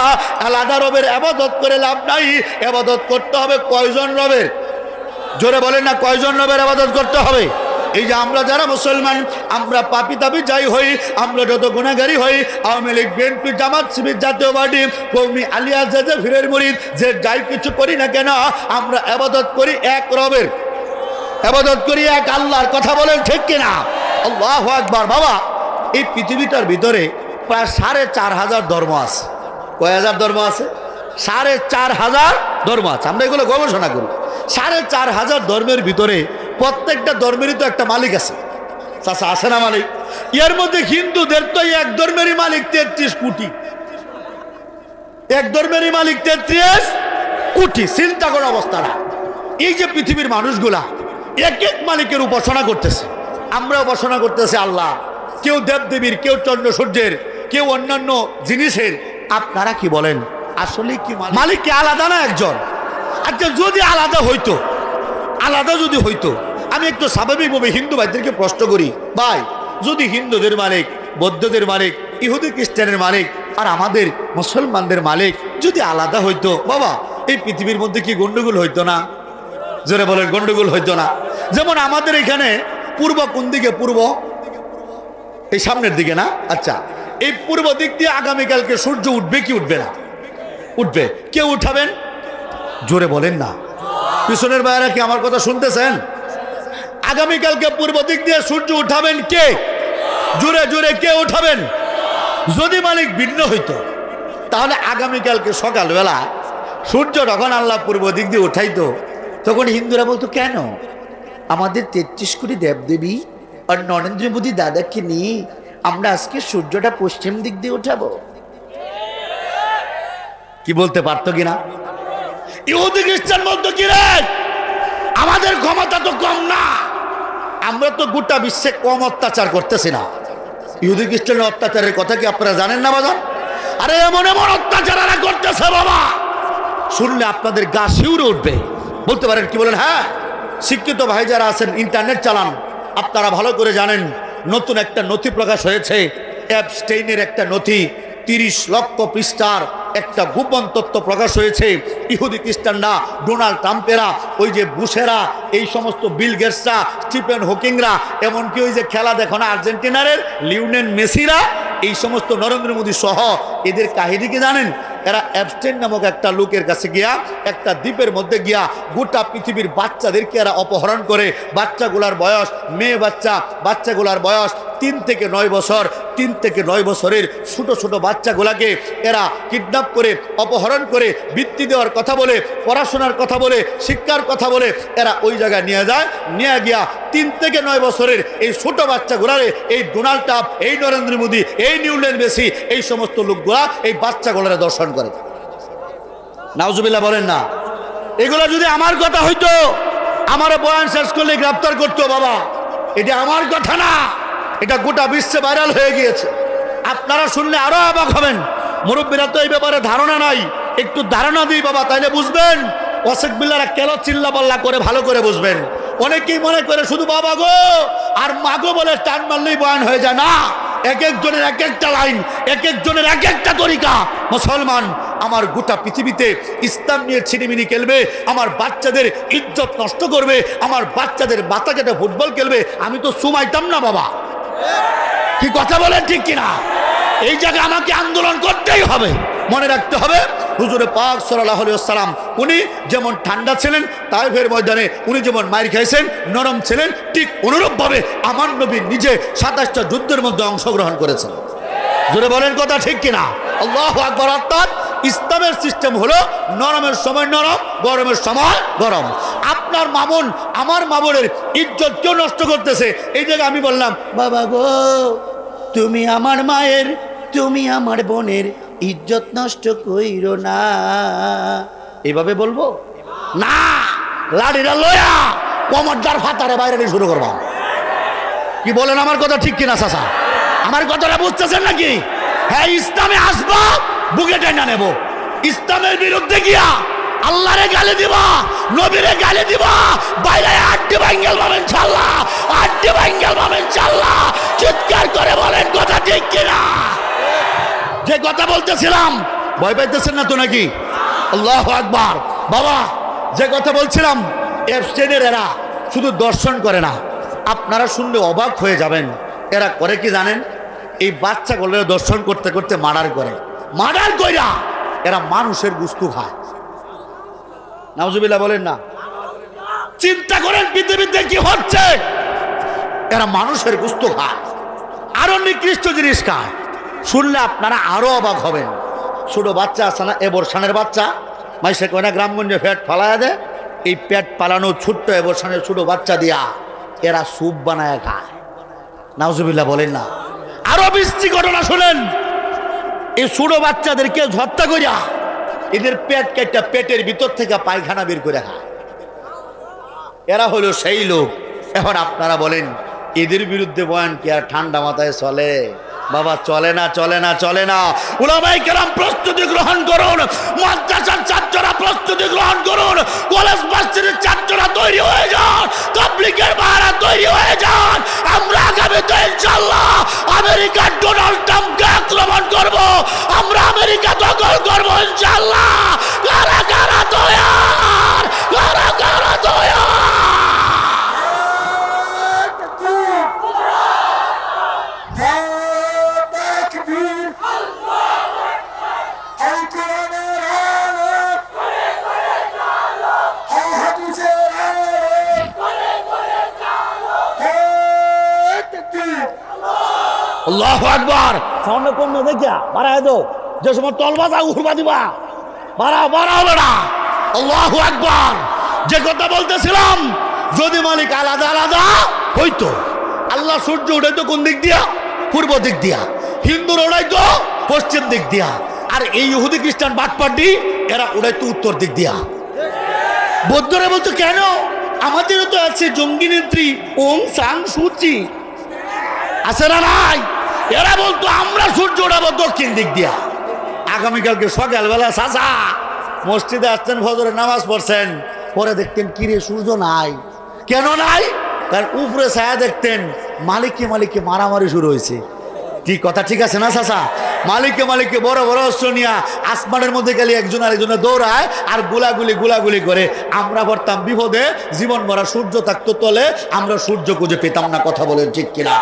আলাদা রবের ইবাদত করে লাভ নাই। ইবাদত করতে হবে কয়জন রবের? জোরে বলেন না, কয়জন রবের ইবাদত করতে হবে? এই যে আমরা যারা মুসলমান, আমরা পাপি তাপি যাই হই, আমরা যত গুনাহগারী হই, আওয়ামী লীগ, বিএনপি, জামাত, শিবির, জাতীয় পার্টি, কওমি, আলিয়া, যে ফিরের মুরিদ, যে যাই কিছু করি না কেন, আমরা ইবাদত করি এক রবের, ইবাদত করি এক আল্লাহর। কথা বলেন ঠিক কিনা? আল্লাহু আকবার। বাবা, এই পৃথিবীটার ভিতরে প্রায় 4500 ধর্ম আছে। কয় হাজার ধর্ম আছে? 4500 ধর্ম আছে। আমরা এগুলো গবেষণা করি। 4500 ধর্মের ভিতরে প্রত্যেকটা ধর্মেরই তো একটা মালিক আছে। চাচা, আছে না মালিক? এর মধ্যে হিন্দুদের তো এক ধর্মেরই মালিক 33 কোটি। এক ধর্মেরই মালিক 33 কোটি। চিন্তা করার অবস্থাটা। এই যে পৃথিবীর মানুষগুলা এক এক মালিকের উপাসনা করতেছে, আমরা উপাসনা করতেছি আল্লাহ, কেউ দেবদেবীর, কেউ চন্দ্র সূর্যের, কেউ অন্যান্য জিনিসের। আপনারা কি বলেন, আসলে কি মালিক কি আলাদা না একজন? আচ্ছা, যদি আলাদা হইতো, আলাদা যদি হইতো, আমি একটু স্বাভাবিকভাবে হিন্দু ভাইদেরকে প্রশ্ন করি, ভাই, যদি হিন্দুদের মালিক, বৌদ্ধদের মালিক, ইহুদি খ্রিস্টানের মালিক আর আমাদের মুসলমানদের মালিক যদি আলাদা হইতো, বাবা, এই পৃথিবীর মধ্যে কি গন্ডগোল হইতো না? জোরে বলেন, গন্ডগোল হইতো না? যেমন আমাদের এখানে পূর্ব কোন দিকে? পূর্ব এই সামনের দিকে না? আচ্ছা, এই পূর্ব দিক দিয়ে আগামীকালকে সূর্য উঠবে কি উঠবে না? উঠবে। কে উঠাবেন? জোরে বলেন না। পিছনের ভাইয়েরা কি আমার কথা শুনতেছেন? আগামীকালকে পূর্ব দিক দিয়ে সূর্য উঠাবেন কে? জোরে জোরে কে উঠাবেন? যদি মালিক ভিন্ন হইতো তাহলে আগামীকালকে সকালবেলা সূর্য যখন আল্লাহ পূর্ব দিক দিয়ে উঠাইতো তখন হিন্দুরা বলতো কেন আমাদের ৩৩ কোটি দেবদেবী আর নরেন্দ্র মোদী দাদাকে নিয়ে আমরা আজকে সূর্যটা পশ্চিম দিক দিয়ে উঠাবো? কি বলতে পারতো কিনা? ইহুদি খ্রিস্টান বলতো কি রে, আমাদের ক্ষমতা তো কম না, আমরা তো গোটা বিশ্বে কম অত্যাচার করতেছি না। ইহুদি খ্রিস্টানের অত্যাচারের কথা কি আপনারা জানেন না বাজান? আরে এমন এমন অত্যাচার এরা করতেছে বাবা, শুনলে আপনাদের গা শিউরে উঠবে। বলতে পারেন কি বলেন? হ্যাঁ, শিক্ষিত ভাই যারা আছেন ইন্টারনেট চালান, আপনারা ভালো করে জানেন নতুন একটা নথি প্রকাশ হয়েছে, অ্যাপস্টেইনের একটা নথি, 30 লক্ষ পৃষ্ঠার একটা গোপন তথ্য প্রকাশ হয়েছে। ইহুদি খ্রিস্টানরা, ডোনাল্ড ট্রাম্পেরা, ওই যে বুশেরা, এই সমস্ত বিল গেটসরা, স্টিফেন হকিংরা, এমনকি ওই যে খেলা দেখো না আর্জেন্টিনারের লিওনেল মেসিরা, এই সমস্ত নরেন্দ্র মোদী সহ এদের কাহিনী কি জানেন? এরা অ্যাপস্টেইন নামক একটা লোকের কাছে গিয়া, একটা দ্বীপের মধ্যে গিয়া গোটা পৃথিবীর বাচ্চাদেরকে এরা অপহরণ করে। বাচ্চাগুলার বয়স, মেয়ে বাচ্চাগুলার বয়স 3 থেকে 9 বছর। 3 থেকে 9 বছরের ছোট ছোট বাচ্চাগুলাকে এরা কিডন্যাপ করে, অপহরণ করে, বৃত্তি দেওয়ার কথা বলে, পড়াশোনার কথা বলে, শিক্ষার কথা বলে এরা ওই জায়গায় নিয়ে যায়। নিয়ে গিয়া 3 থেকে 9 বছরের এই ছোট বাচ্চাগুলারে এই ডোনাল্ড ট্রাম্প, এই নরেন্দ্র মোদী, এই লিওনেল মেসি, এই সমস্ত লোকগুলা এই বাচ্চাগুলারে দর্শন করে। নাউজুবিল্লাহ বলেন না? এগুলো যদি আমার কথা হইতো, আমার বয়ান শেষ করলে গ্রেফতার করতো বাবা। এটা আমার কথা না, এটা গোটা বিশ্বে ভাইরাল হয়ে গিয়েছে। আপনারা শুনলে আরো অবাক হবেন। মুরব্বীরা তো এই ব্যাপারে ধারণা নাই, একটু ধারণা দিই বাবা, তাইলে বুঝবেন। ওয়াসেক বিল্লারা কেন চিল্লা পাল্লা করে ভালো করে বুঝবেন। অনেকেই মনে করে শুধু বাবা গো আর মাগো বলে টান মারলেই বয়ান হয়ে যায় না। এক একজনের এক একটা লাইন, এক একজনের এক একটা তরিকা। মুসলমান আমার গোটা পৃথিবীতে ইসলাম নিয়ে ছিনিমিনি খেলবে, আমার বাচ্চাদের ইজ্জত নষ্ট করবে, আমার বাচ্চাদের মাথা কেটে ফুটবল খেলবে, আমি তো সুমাইতাম না বাবা। কি কথা বলেন ঠিক কিনা? এই জায়গায় আমাকে আন্দোলন করতেই হবে। মনে রাখতে হবে হুজুরে পাক সাল্লাল্লাহু আলাইহি ওয়াসাল্লাম উনি যেমন ঠান্ডা ছিলেন, তায়েফের ময়দানে উনি যেমন মাইর খাইছেন, নরম ছিলেন, ঠিক অনুরূপভাবে আমার নবী নিজে 27টা যুদ্ধের মধ্যে অংশগ্রহণ করেছেন। জোরে বলেন কথা ঠিক কিনা? আল্লাহু আকবার। অর্থাৎ ইসলামের সিস্টেম হলো নরমের সময় নরম, গরমের সময় গরম। আপনার মামুন আমার মামুনের ইজ্জত কেউ নষ্ট করতেছে, এই জায়গায় আমি বললাম বাবা গো তুমি আমার মায়ের, তুমি আমার বোনের ইজ্জত নষ্ট কইরো না, এইভাবে বলবো না? লাড়িরা লয়া কমরদার ফাতারে বাইরে নিয়ে শুরু করবো। কি বলেন আমার কথা ঠিক কিনা চাচা? আমার কথাটা বুঝতেছেন নাকি? হ্যাঁ, ইসলামে আসবো, বুকে টেনে নেব। ইসলামের বিরুদ্ধে গিয়া আল্লাহরে গালি দিবা, নবীরে গালি দিবা, বাইরে আটটি বাঙ্গেল পাবেন চাল্লা, আটটি বাঙ্গেল পাবেন চাল্লা। চিৎকার করে বলেন কথা ঠিক কিনা? যে কথা বলতেছিলাম, ভয় পাইতেছেন না তো নাকি? আল্লাহু আকবার। বাবা যে কথা বলছিলাম, অ্যাবস্টেইনের এরা শুধু দর্শন করে না, আপনারা শুনলে অবাক হয়ে যাবেন। এরা করে কি জানেন? এই বাচ্চাগুলো দর্শন করতে করতে মার্ডার করে। মার্ডার কইরা এরা মানুষের গুস্তু খায়। নাউজুবিল্লাহ বলেন না? চিন্তা করেন পৃথিবীতে কি হচ্ছে। এরা মানুষের গুস্তু খায়, আরো নিকৃষ্ট জিনিস খায়। শুনলে আপনারা আরো অবাক হবেন। ছোট বাচ্চা আছে না, এবর্ষণের বাচ্চা, মাইসে কয় না গ্রামগঞ্জে পেট ফালায়া দেয়, এই পেট পালানো ছোট্ট এবর্ষণের ছোট বাচ্চা দিয়া এরা স্যুপ বানায় খায়। নাউজুবিল্লাহ বলেন না? আরো বিশ্রী ঘটনা শুনেন। এই ছোট বাচ্চাদেরকে হত্যা করিয়া এদের পেট কেটে পেটের ভিতর থেকে পায়খানা বের করে খায়। এরা হলো সেই লোক। এখন আপনারা বলেন এদের বিরুদ্ধে বয়ান কি আর ঠান্ডা মাথায় চলে? বাবা চলে না, চলে না, চলে না। উলামায়ে কেরাম প্রস্তুতি গ্রহণ করুন, মাদ্রাসার ছাত্ররা প্রস্তুতি গ্রহণ করুন, কলেজ ভার্সিটির ছাত্ররা তৈরি হয়ে যান, তাবলীগের ভাইরা তৈরি হয়ে যান। আমরা আগামীতে ইনশাআল্লাহ আমেরিকার ডোনাল্ড ট্রাম্পকে আক্রমণ করব, আমরা আমেরিকা দখল করব ইনশাআল্লাহ। কারা কারা তৈয়ার? কারা কারা তৈয়ার? আল্লাহু আকবার। সামনে কমে দেখিয়া বাড়ায় দাও, যে সময় তলবাজা উড়বা দিবা, বাড়াও না। আল্লাহু আকবার। যে কথা বলতেছিলাম, যদি মালিক আলাদা আলাদা হইতো, আল্লাহ সূর্য উঠাইতো কোন দিক দিয়া? পূর্ব দিক দিয়া। হিন্দুর উড়াইতো পশ্চিম দিক দিয়া। আর এই ইহুদি খ্রিস্টান বাটপাটি এরা উড়াইতো উত্তর দিক দিয়া। বৌদ্ধরা বলতো কেন? আমাদেরও তো আছে জঙ্গি নেত্রী ওং সাং সুচি, আছে না নাই? এরা বলতো আমরা সূর্য উড়াবো দক্ষিণ দিক দিয়া। আগামীকালকে সকালবেলা চাচা মসজিদে আসছেন, ফজরের নামাজ পড়ছেন, পরে দেখতেন কিরে সূর্য নাই। কেন নাই? কারণ উপরে ছায়া দেখতেন, মালিককে মারামারি শুরু হয়েছে। কি কথা ঠিক আছে না চাচা? মালিককে বড় বড় অস্ত্র নিয়ে আসমানের মধ্যে গেলে একজন আরেকজনে দৌড়ায় আর গুলাগুলি করে। আমরা পড়তাম বিপদে, জীবন মরা সূর্য থাকতো তলে, আমরা সূর্য খুঁজে পেতাম না। কথা বলেন ঠিক কিনা?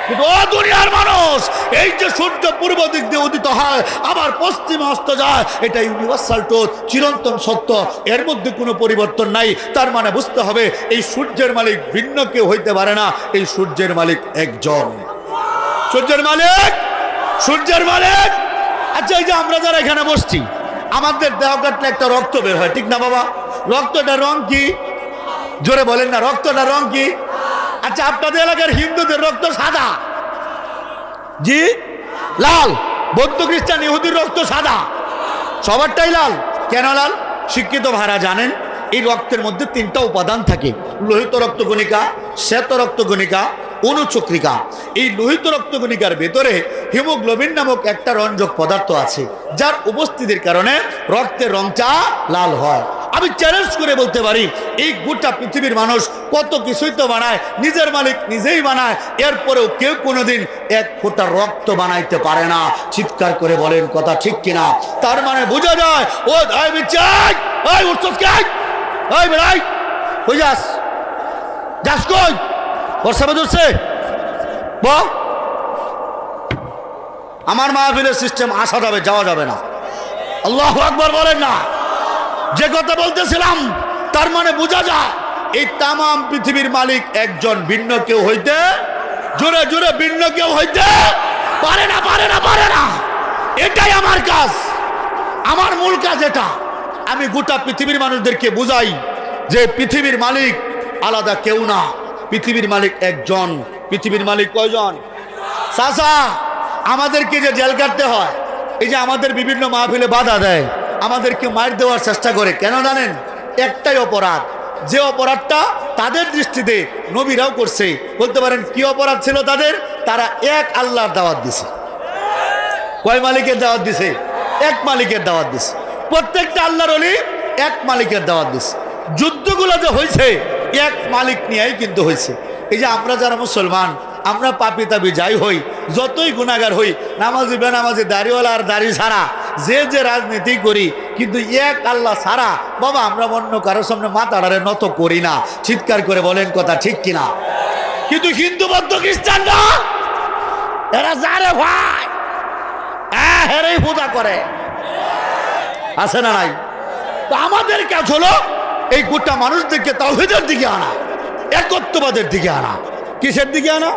কিন্তু ও দুনিয়ার মানুষ, এই যে সূর্য পূর্ব দিক দিয়ে উদিত হয় আবার পশ্চিমে অস্ত যায়, এটা ইউনিভার্সাল ট্রুথ, চিরন্তন সত্য, এর মধ্যে কোনো পরিবর্তন নাই। তার মানে বুঝতে হবে এই সূর্যের মালিক ভিন্ন কেউ হইতে পারে না, এই সূর্যের মালিক একজন। সূর্যের মালিক। আচ্ছা, এই যে আমরা যারা এখানে বসছি, আমাদের দেহ কাটলে একটা রক্ত বের হয়, ঠিক না বাবা? রক্তটার রং কি? জোরে বলেন না, রক্তটার রং কি? আচ্ছা, আপনাদের এলাকার হিন্দুদের রক্ত সাদা, জি লাল। বৌদ্ধ খ্রিস্টান ইহুদির রক্ত সাদা, সবারটাই লাল। কেন লাল? শিক্ষিত ভাইরা জানেন এই রক্তের মধ্যে তিনটা উপাদান থাকে: লোহিত রক্তকণিকা, শ্বেত রক্তকণিকা, অনুচক্রিকা। এই লোহিত রক্তকণিকার ভেতরে হিমোগ্লোবিন নামক একটা রঞ্জক পদার্থ আছে, যার উপস্থিতির কারণে রক্তের রংটা লাল হয়। আমি চ্যালেঞ্জ করে বলতে পারি, এই গোটা পৃথিবীর মানুষ কত কিছুই তো বানায়, নিজের মালিক নিজেই বানায়, এরপরেও কেউ কোনোদিন এক ফোঁটা রক্ত বানাইতে পারে না। চিৎকার করে বলেন কথা ঠিক কিনা? তার মানে বোঝা যায়, ও বেড়াই হয়ে যাস কই বর্ষা ধরছে বল। আমার মাহফিলের সিস্টেম আসা যাবে, যাওয়া যাবে না। আল্লাহু আকবার বলেন না। যে কথা বলতেছিলাম, তার মানে বোঝা যায় এই তাম পৃথিবীর মালিক একজন, ভিন্ন কেউ হইতে, জোরে ভিন্ন কেউ হইতে পারে না। এটাই আমার কাজ, আমার মূল কাজ এটা। আমি গোটা পৃথিবীর মানুষদেরকে বুঝাই যে পৃথিবীর মালিক আলাদা কেউ না, পৃথিবীর মালিক একজন। পৃথিবীর মালিক কয়জন? চাচা, আমাদেরকে যে জেল কাটতে হয়, এই যে আমাদের বিভিন্ন মাহফিলে বাধা দেয়, আমাদেরকে মার দেওয়ার চেষ্টা করে, কেন জানেন? একটাই অপরাধ, যে অপরাধটা তাদের দৃষ্টিতে নবীরাও করছে। বলতে পারেন কি অপরাধ ছিল তাদের? তারা এক আল্লাহর দাওয়াত দিছে। কয় মালিকের দাওয়াত দিছে? এক মালিকের দাওয়াত দিছে। প্রত্যেকটা আল্লাহর ওলি এক মালিকের দাওয়াত দিছে। যুদ্ধগুলো যে হয়েছে এক মালিক নিয়েই কিন্তু হয়েছে। এই যে আমরা যারা মুসলমান, আমরা পাপি তাপি যাই হই, যতই গুনাহগার হই, নামাজি বেনামাজি, দাড়িওয়ালা আর দাড়ি ছাড়া, যে রাজনীতি করি, কিন্তু এক আল্লাহ ছাড়া বাবা আমরা অন্য কারোর সামনে মাথাটারে নত করি না। চিৎকার করে বলেন কথা ঠিক কিনা? কিন্তু হিন্দু বৌদ্ধ খ্রিস্টানরা এরা যারে ভাই হেরেই পূজা করে, আছে না নাই? তো আমাদের কাজ হলো এই গোটা মানুষদেরকে তাওহীদের দিকে আনা, একত্ববাদের দিকে আনা। কিসের দিকে আনা?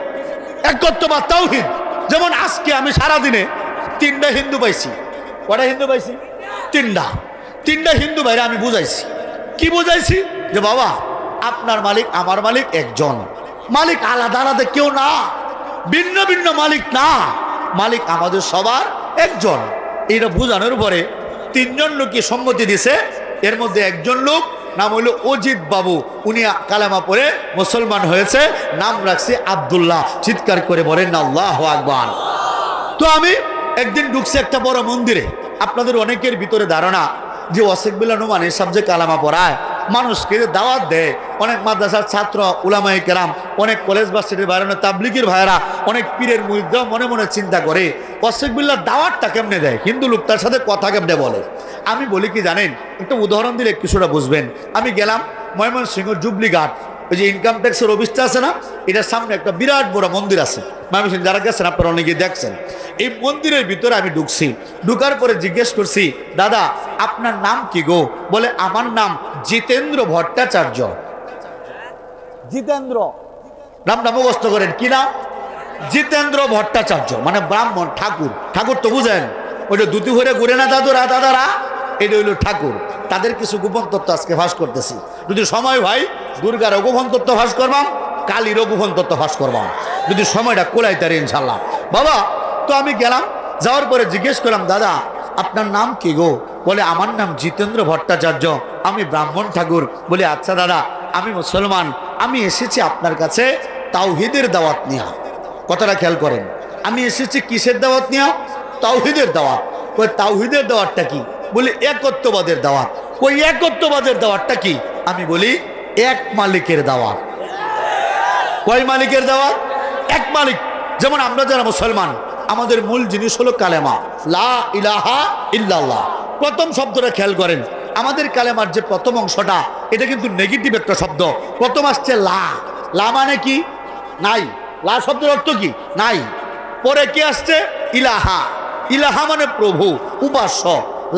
একত্ববাদ, তাওহীদ। যেমন আজকে আমি সারাদিনে 3টা হিন্দু পাইছি। কটা হিন্দু পাইছি? 3টা হিন্দু ভাইরা আমি বুঝাইছি। কি বুঝাইছি? যে বাবা আপনার মালিক আমার মালিক একজন, মালিক আলাদা আলাদা কেউ না, ভিন্ন ভিন্ন মালিক না, মালিক আমাদের সবার একজন। এইটা বোঝানোর পরে 3জন লোককে সম্মতি দিছে। এর মধ্যে একজন লোক নাম হইল অজিত বাবু, উনি কালেমা পড়ে মুসলমান হয়েছে, নাম রাখছে আব্দুল্লাহ। চিৎকার করে বলেন না আল্লাহু আকবার। তো আমি একদিন ঢুকছি একটা বড় মন্দিরে। আপনাদের অনেকের ভিতরে ধারণা যে ওয়াসিক বিল্লাহ নোমান এসব যে কালামা পড়ায়, মানুষকে দাওয়াত দেয়, অনেক মাদ্রাসার ছাত্র উলামায়ে কেরাম, অনেক কলেজ ভার্সিটির বাইরে তাবলিগের ভাইয়েরা, অনেক পীরের মুরিদরাও মনে মনে চিন্তা করে ওয়াসিক বিল্লাহর দাওয়াতটা কেমনে দেয়, হিন্দু লোকটার সাথে কথা কেমনে বলে। আমি বলি কি জানেন, একটা উদাহরণ দিলে কিছুটা বুঝবেন। আমি গেলাম ময়মনসিংহ জুবলি ঘাট, ওই যে ইনকাম ট্যাক্সের অফিসটা আছে না, এটার সামনে একটা বিরাট বড় মন্দির আছে। ময়মনসিংহ যারা গেছেন আপনারা অনেকে দেখছেন। এই মন্দিরের ভিতরে আমি ঢুকছি। ঢুকার পরে জিজ্ঞেস করছি, দাদা আপনার নাম কি গো? বলে আমার নাম জিতেন্দ্র ভট্টাচার্য। জিতেন্দ্র নামটা মুখস্থ করেন। কি নাম? জিতেন্দ্র ভট্টাচার্য মানে ব্রাহ্মণ ঠাকুর। ঠাকুর তো বুঝেন, ওইটা দুটি হয়ে ঘুরে না দাদুরা দাদারা, এটা হইল ঠাকুর। তাদের কিছু গোপন তত্ত্ব আজকে ফাঁস করতেছি। যদি সময় হয় দুর্গারও গোপন তত্ত্ব ফাঁস করবাম, কালীরও গোপন তত্ত্ব ফাঁস করবাম, যদি সময়টা কোলাই তারে ইনশাল্লাহ। বাবা তো আমি গেলাম, যাওয়ার পরে জিজ্ঞেস করলাম, দাদা আপনার নাম কি গো? বলে আমার নাম জিতেন্দ্র ভট্টাচার্য, আমি ব্রাহ্মণ ঠাকুর। বলে আচ্ছা দাদা আমি মুসলমান, আমি এসেছি আপনার কাছে তাওহীদের দাওয়াত নিয়া। কথাটা খেয়াল করেন, আমি এসেছি কিসের দাওয়াত নিয়া? তাওহীদের দাওয়াত। ওই তাওহীদের দাওয়াতটা কি? বলি একত্ববাদের দাওয়াত। ওই একত্ববাদের দাওয়াতটা কি? আমি বলি এক মালিকের দাওয়াত। কয় মালিকের দাওয়াত? এক মালিক। যেমন আমরা যারা মুসলমান, আমাদের মূল জিনিস হলো কালেমা, লা ইলাহা ইল্লাল্লাহ। প্রথম শব্দটা খেয়াল করেন, আমাদের কালেমার যে প্রথম অংশটা, এটা কিন্তু নেগেটিভ একটা শব্দ। প্রথম আসছে লা। লা মানে কি? নাই। লা শব্দের অর্থ কি? নাই। পরে কি আসছে? ইলাহা। ইলাহা মানে প্রভু, উপাস্য।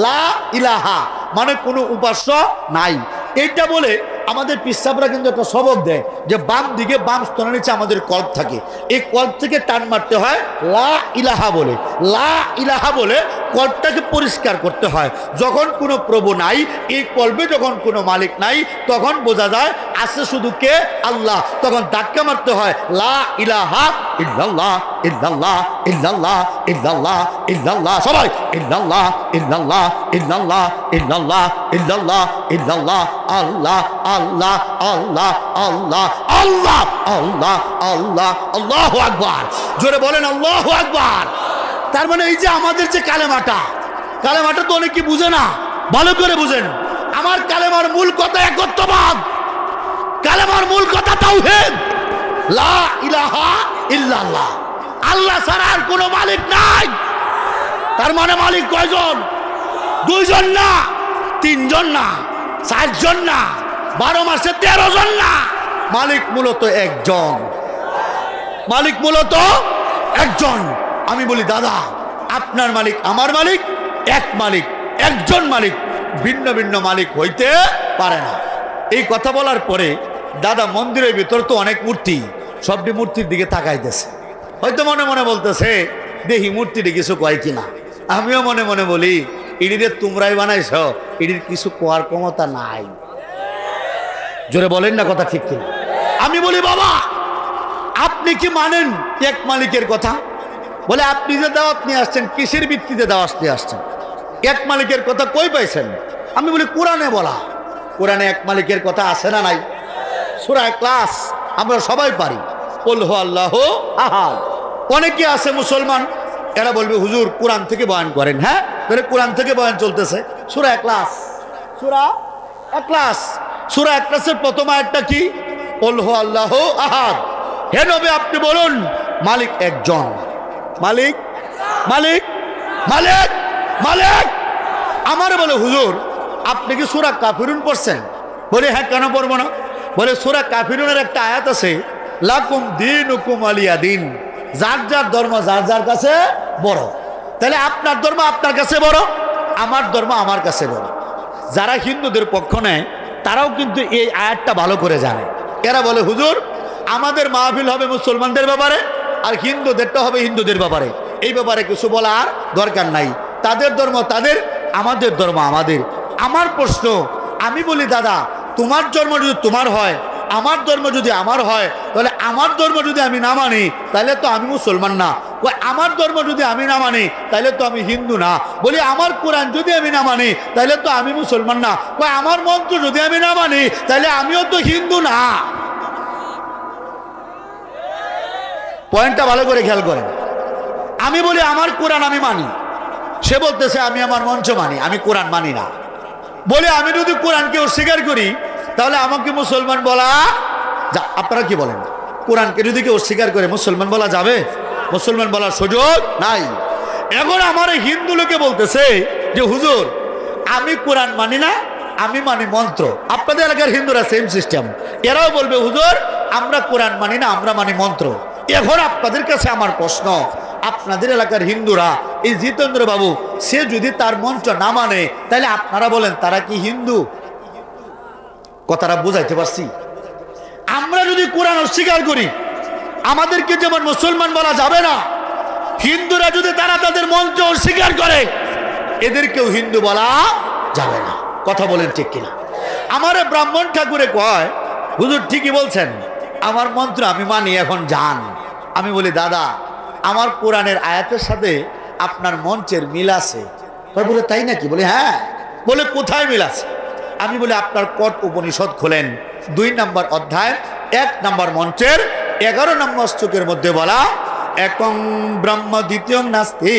লা ইলাহা মানে কোনো উপাস্য নাই। এইটা বলে আমাদের পিসাবরা কিন্তু একটা সবক দেয় যে বাম দিকে বাম স্তনের নিচে আমাদের কল্প থাকে, এই কল্প থেকে টান মারতে হয় লা ইলাহা বলে। লা ইলাহা বলে কল্পটাকে পরিষ্কার করতে হয়। যখন কোনো প্রভু নাই, এই কল্পে যখন কোনো মালিক নাই, তখন বোঝা যায় আছে শুধু কে? আল্লাহ। তখন ধাক্কা মারতে হয় লা ইলাহা ইল্লাল্লাহ ইল্লাল্লাহ ইল্লাল্লাহ ইল্লাল্লাহ ইল্লাল্লাহ, সবাই ইল্লাল্লাহ ইল্লাল্লাহ ইল্লাল্লাহ ইল্লাল্লাহ ইল্লাল্লাহ ইল্লাল্লাহ, আল্লাহ আল্লাহ আল্লাহ আল্লাহ আল্লাহ আল্লাহ আল্লাহ, আল্লাহু আকবার। জোরে বলেন আল্লাহু আকবার। তার মানে এই যে আমাদের যে কালেমাটা, কালেমাটা তো অনেকে বুঝে না, ভালো করে বুঝেন। আমার কালেমার মূল কথা একত্ববাদ, কালেমার মূল কথা তাওহীদ, লা ইলাহা ইল্লাল্লাহ। আল্লাহ ছাড়া আর কোনো মালিক নাই। তার মানে মালিক কয়জন? দুইজন না, তিনজন না, চারজন না, 12 মাসে 13 জন না। মালিক মূলত একজন। মালিক মূলত একজন। আমি বলি দাদা আপনার মালিক আমার মালিক এক মালিক, একজন মালিক, ভিন্ন ভিন্ন মালিক হইতে পারে না। এই কথা বলার পরে দাদা মন্দিরের ভিতর তো অনেক মূর্তি, সবটি মূর্তির দিকে তাকাইতেছে। হয়তো মনে মনে বলতেছে দেখি মূর্তিটি কিছু কয় কিনা। আমিও মনে মনে বলি ইডিরে তোমরাই বানাইছ, ইডির কিছু কোয়ার ক্ষমতা নাই। জোরে বলেন না কথা ঠিক কিনা? আমি বলি বাবা আপনি কি মানেন এক মালিকের কথা? বলে আপনি যে দাওয়াত নিয়ে আসছেন কিসের ভিত্তিতে দাওয়াত নিয়ে আসছেন? এক মালিকের কথা কই পাইছেন? আমি বলি কোরআনে বলা। কোরআনে এক মালিকের কথা আছে না নাই? সূরা ইখলাস আমরা সবাই পারি, কুল হু আল্লাহু আহাদ। অনেকে আছে মুসলমান, এরা বলবে হুজুর কোরআন থেকে বয়ান করেন। হ্যাঁ তাহলে কোরআন থেকে বয়ান চলতেছে। সূরা ইখলাস, সূরা ইখলাস, সূরা ইখলাসের প্রথম আয়াতটা কি? কুল হু আল্লাহু আহাদ। হে নবী আপনি বলুন মালিক একজন। মালিক মালিক মালিক মালিক। আমার বলে হুজুর আপনি কি সূরা কাফিরুন পড়ছেন? বলে হ্যাঁ কেন পড়বো না? বলে সূরা কাফিরুনের একটা আয়াত আছে, লাকুম দীনুকুম ওয়ালিয়া দিন, যার যার ধর্ম যার যার কাছে বড়। তাহলে আপনার ধর্ম আপনার কাছে বড়, আমার ধর্ম আমার কাছে বড়। যারা হিন্দুদের পক্ষ নেয় তারাও কিন্তু এই আয়াতটা ভালো করে জানে। এরা বলে হুজুর আমাদের মাহফিল হবে মুসলমানদের ব্যাপারে, আর হিন্দুদেরটা হবে হিন্দুদের ব্যাপারে, এই ব্যাপারে কিছু বলার দরকার নাই। তাদের ধর্ম তাদের, আমাদের ধর্ম আমাদের। আমার প্রশ্ন, আমি বলি দাদা তোমার ধর্ম যদি তোমার হয়, আমার ধর্ম যদি আমার হয়, তাহলে আমার ধর্ম যদি আমি না মানি তাহলে তো আমি মুসলমান না। ওই আমার ধর্ম যদি আমি না মানি তাহলে তো আমি হিন্দু না। বলি আমার কোরআন যদি আমি না মানি তাহলে তো আমি মুসলমান না। ওই আমার মন্ত্র যদি আমি না মানি তাহলে আমিও তো হিন্দু না। পয়েন্টটা ভালো করে খেয়াল করেন। আমি বলি আমার কোরআন আমি মানি, সে বলতেছে আমি আমার মঞ্চ মানি, আমি কোরআন মানি না। বলে আমি যদি কোরআনকে অস্বীকার করি তাহলে আমাকে মুসলমান বলা যা? আপনারা কি বলেন? কোরআনকে যদি কেউ অস্বীকার করে মুসলমান বলা যাবে? মুসলমান বলার সুযোগ নাই। এখন আমার হিন্দু লোকে বলতেছে যে হুজুর আমি কোরআন মানি না, আমি মানি মন্ত্র। আপনাদের এলাকার হিন্দুরা সেম সিস্টেম, এরাও বলবে হুজুর আমরা কোরআন মানি না, আমরা মানি মন্ত্র। এখন আপনাদের কাছে আমার প্রশ্ন, আপনাদের এলাকার হিন্দুরা এই জিতেন্দ্র বাবু সে যদি তার মন্ত্র না মানে তাহলে আপনারা বলেন তারা কি হিন্দু? কথাটা বুঝাইতে পারছি? আমরা যদি কোরআন অস্বীকার করি আমাদেরকে যেমন মুসলমান বলা যাবে না, হিন্দুরা যদি তারা তাদের মন্ত্র অস্বীকার করে, এদেরকেও হিন্দু বলা যাবে না। কথা বলেন ঠিক কিনা? আমার ব্রাহ্মণ ঠাকুরে কয়, হুজুর ঠিকই বলছেন, আমার মন্ত্র আমি মানি, এখন যান। আমি বলি, দাদা আমার কোরআনের আয়াতের সাথে আপনার মঞ্চের মিল আছে। বলে তাই নাকি? বলে হ্যাঁ। বলে কোথায় মিল আছে? আমি বলি আপনার কট উপনিষদ খোলেন, 2 নম্বর অধ্যায় 1 নম্বর মঞ্চের 11 নম্বর শ্লোকের মধ্যে বলা, একং ব্রহ্ম দ্বিতীয় নাস্তি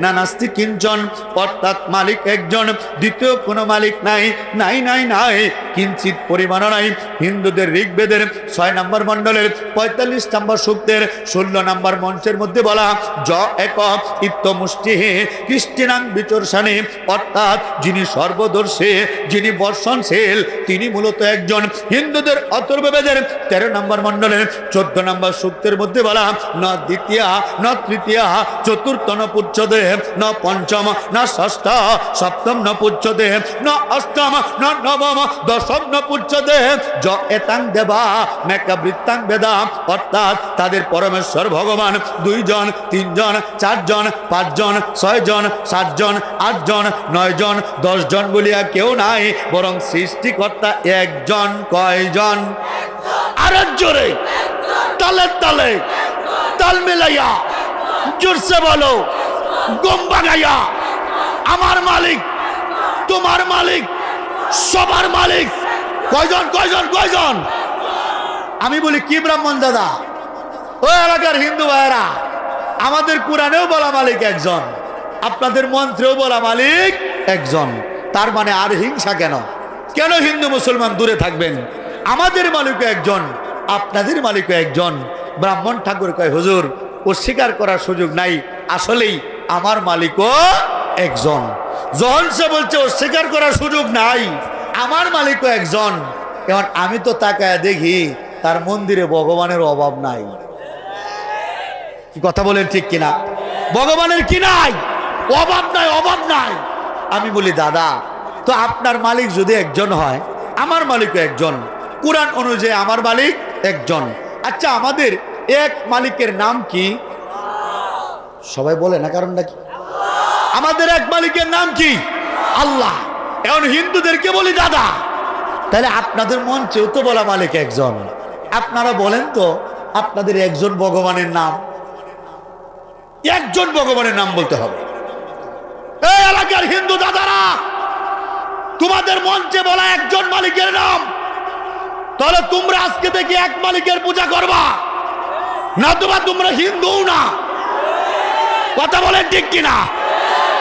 না নাস্তি কিঞ্চন, অর্থাৎ মালিক একজন, দ্বিতীয় কোনো মালিক নাই, নাই নাই নাই কিঞ্চিত পরিমাণ নাই। হিন্দুদের ঋগ্বেদের 6 নম্বর মণ্ডলের 45 নম্বর সূক্তের 16 নম্বর মঞ্চের মধ্যে বলা, য এক ইত্যমুষ্টি কৃষ্টিনাং বিচর্ষণে, অর্থাৎ যিনি সর্বদর্শী, যিনি বর্ষণশীল, তিনি মূলত একজন। হিন্দুদের অথর্ববেদের 13 নম্বর মণ্ডলের 14 নম্বর সূক্তের মধ্যে বলা, ন দ্বিতীয়া ন তৃতীয়া চতুর্থ ন পুচ্ছতে, ন পঞ্চম ন ষষ্ঠ সপ্তম ন পুচ্ছতে, ন অষ্টম ন নবম দশম ন পুচ্ছতে, য এতাং দেবা মেকা বৃত্তাং বেদা, অর্থাৎ তাদের পরমেশ্বর ভগবান 2 জন 3 জন 4 জন 5 জন 6 জন 7 জন 8 জন 9 জন 10 জন বলিয়া কেউ নাই, বরং সৃষ্টিকর্তা একজন। কয়জন? আরো জোরে তালে তালে তাল মিলাইয়া জোরসে বলো, গম বাগাইয়া, আমার মালিক, তোমার মালিক, সবার মালিক। কয়জন কয়জন কয়জন? আমি বলি কি ব্রাহ্মণ দাদা, ওই এলাকার হিন্দু ভাইয়েরা, আমাদের কোরআনেও বলা মালিক একজন, আপনাদের মন্ত্রেও বলা মালিক একজন। তার মানে আর হিংসা কেন? কেন হিন্দু মুসলমান দূরে থাকবেন? আমাদের মালিকও একজন, আপনাদের মালিকও একজন। ব্রাহ্মণ ঠাকুর কয়, হুজুর অস্বীকার করার সুযোগ নাই, আসলেই আমার মালিকও একজন। যখন সে বলছে অস্বীকার করার সুযোগ নাই, আমার মালিকও একজন, এখন আমি তো তাকায় দেখি তার মন্দিরে ভগবানের অভাব নাই। কি কথা বলেন ঠিক কিনা? ভগবানের কি নাই? অভাব নাই, অভাব নাই। আমি বলি, দাদা তো আপনার মালিক যদি একজন হয়, আমার মালিকও একজন, কোরআন অনুযায়ী আমার মালিক একজন। আচ্ছা, আমাদের এক মালিকের নাম কি? সবাই বলে না, কারণটা কি? আমাদের এক মালিকের নাম কি? আল্লাহ। এখন হিন্দুদেরকে বলি, দাদা তাহলে আপনাদের মঞ্চেও তো বলা মালিক একজন, আপনারা বলেন তো আপনাদের একজন ভগবানের নাম, একজন ভগবানের নাম বলতে হবে। এই এলাকার হিন্দু দাদারা, তোমাদের মঞ্চে বলা একজন মালিকের নাম, তাহলে তোমরা আজকে থেকে এক মালিকের পূজা করবা, না তোমরা হিন্দু না। কথা বলেন ঠিক কিনা?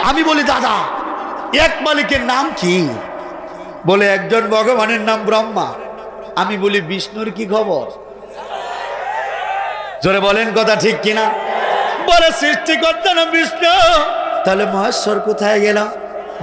আমি বলি, দাদা এক মালিকের নাম কি? বলে একজন ভগবানের নাম ব্রহ্মা। আমি বলি, বিষ্ণুর কি খবর? জোরে বলেন কথা ঠিক কিনা? বলে সৃষ্টিকর্তা নাম বিষ্ণু, তাহলে মহেশ্বর কোথায় গেল?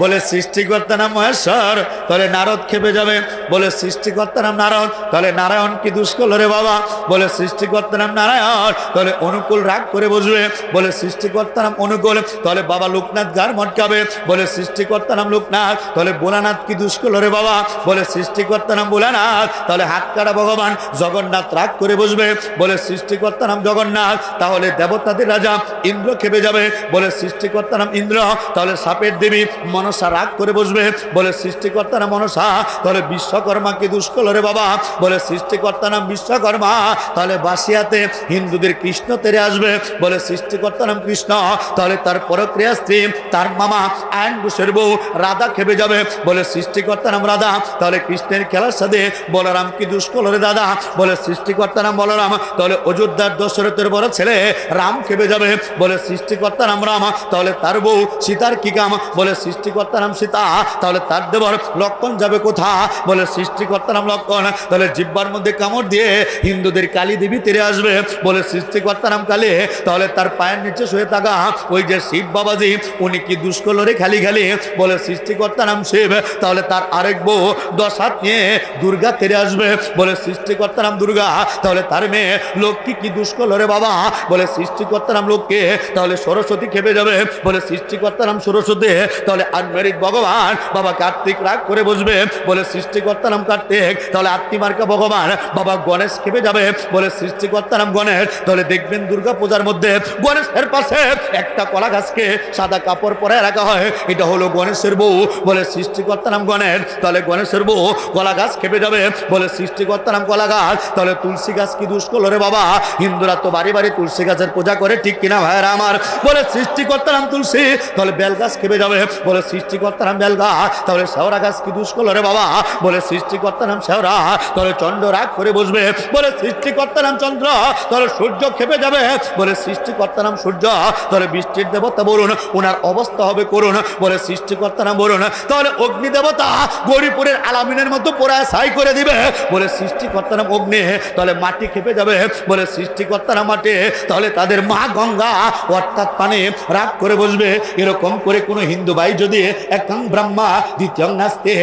বলে সৃষ্টিকর্তা নাম মহেশ্বর, তাহলে নারদ খেপে যাবে। বলে সৃষ্টিকর্তা নাম নারায়ণ, তাহলে নারায়ণ কি দুষ্কল রে বাবা? বলে সৃষ্টিকর্তা নাম নারায়ণ, তাহলে অনুকূল রাগ করে বসবে। বলে সৃষ্টিকর্তা নাম অনুকূল, তাহলে বাবা লোকনাথ গার মটকাবে। বলে সৃষ্টিকর্তা নাম লোকনাথ, তাহলে ভোলানাথ কি দুষ্কল রে বাবা? বলে সৃষ্টিকর্তা নাম ভোলানাথ, তাহলে হাত কাটা ভগবান জগন্নাথ রাগ করে বসবে। বলে সৃষ্টিকর্তা নাম জগন্নাথ, তাহলে দেবতাদের রাজা ইন্দ্র খেপে যাবে। বলে সৃষ্টিকর্তা নাম ইন্দ্র, তাহলে সাপের দেবী মনসা রাগ করে বসবে। বলে সৃষ্টিকর্তা নাম মনসা, তাহলে বিশ্বকর্মা কি দুষ্কল রে বাবা? বলে সৃষ্টিকর্তা নাম বিশ্বকর্মা, তাহলে বাসিয়াতে হিন্দুদের কৃষ্ণ তেরে আসবে। বলে সৃষ্টিকর্তা নাম কৃষ্ণ, তাহলে তার পরক্রিয়া স্ত্রী তার মামা আয়ন ঘোষের বউ রাধা খেপে যাবে। বলে সৃষ্টিকর্তা নাম রাধা, তাহলে কৃষ্ণের খেলার সাথে বলরাম কি দুষ্কল রে দাদা? বলে সৃষ্টিকর্তা নাম বলরাম, তাহলে অযোধ্যার দশরথের বড় ছেলে রাম খেপে যাবে। বলে সৃষ্টিকর্তা নাম রাম, তাহলে তার বউ সীতার কি কাম? বলে সৃষ্টিকর্তা নাম সীতা, তাহলে তার দেবর লক্ষণ যাবে কোথা? বলে সৃষ্টিকর্তা নাম লক্ষণ, তাহলে জিব্বার মধ্যে কামড় দিয়ে হিন্দুদের কালী দেবী তেরে আসবে। বলে সৃষ্টিকর্তা নাম কালী, তাহলে তার পায়ের নিচে শুয়ে থাকা ওই যে শিব বাবাজি, উনি কি দুষ্কল রে খালি খালি? বলে সৃষ্টিকর্তা নাম শিব, তাহলে তার আরেক বউ 10 হাত নিয়ে দুর্গা তেরে আসবে। বলে সৃষ্টিকর্তা নাম দুর্গা, তাহলে তার মেয়ে লক্ষ্মী কি দুষ্কল রে বাবা? বলে সৃষ্টিকর্তা নাম লক্ষ্মী, তাহলে সরস্বতী খেপে যাবে। বলে সৃষ্টিকর্তা নাম সরস্বতী, তাহলে আর আনমেরিড ভগবান বাবা কার্তিক রাগ করে বসবে, বলে সৃষ্টিকর্তা নাম কার্তিক, তাহলে আত্মিমার্কা ভগবান বাবা গণেশ খেপে যাবে, বলে সৃষ্টিকর্তা নাম গণেশ। তাহলে দেখবেন দুর্গা পূজার মধ্যে গণেশের পাশে একটা কলা গাছকে সাদা কাপড় পরে রাখা হয়, এটা হলো গণেশের বউ, বলে সৃষ্টিকর্তা নাম গণেশ। তাহলে গণেশের বউ কলা গাছ খেপে যাবে, বলে সৃষ্টিকর্তা নাম কলা গাছ। তাহলে তুলসী গাছ কি দোষ করলো রে বাবা? হিন্দুরা তো বাড়ি বাড়ি তুলসী গাছের পূজা করে, ঠিক কিনা ভাইরা আমার? বলে সৃষ্টিকর্তা নাম তুলসী। তাহলে বেল গাছ খেপে যাবে, বলে সৃষ্টিকর্তা নাম বেল গাছ। তাহলে শেওড়া গাছ কি দোষ করলো রে বাবা? বলে সৃষ্টিকর্তা নাম শেওড়া। তাহলে চন্দ্র রাগ করে বসবে, বলে সৃষ্টিকর্তা নাম চন্দ্র। তাহলে সূর্য খেপে যাবে, বলে সৃষ্টিকর্তা নাম সূর্য। তাহলে বৃষ্টির দেবতা বলুন, ওনার অবস্থা হবে করুন, বলে সৃষ্টিকর্তা নাম বলুন। তাহলে অগ্নি দেবতা গৌরীপুরের আলামিনের মতো পোড়ায় ছাই করে দিবে, বলে সৃষ্টিকর্তা নাম অগ্নি। তাহলে মাটি খেপে যাবে, বলে সৃষ্টিকর্তা নাম মাটি। তাহলে তাদের মা গঙ্গা অর্থাৎ পানে রাগ করে বসবে। এরকম করে কোনো হিন্দু ভাই যদি একং ব্রহ্মা দ্বিতীয় নাস্তে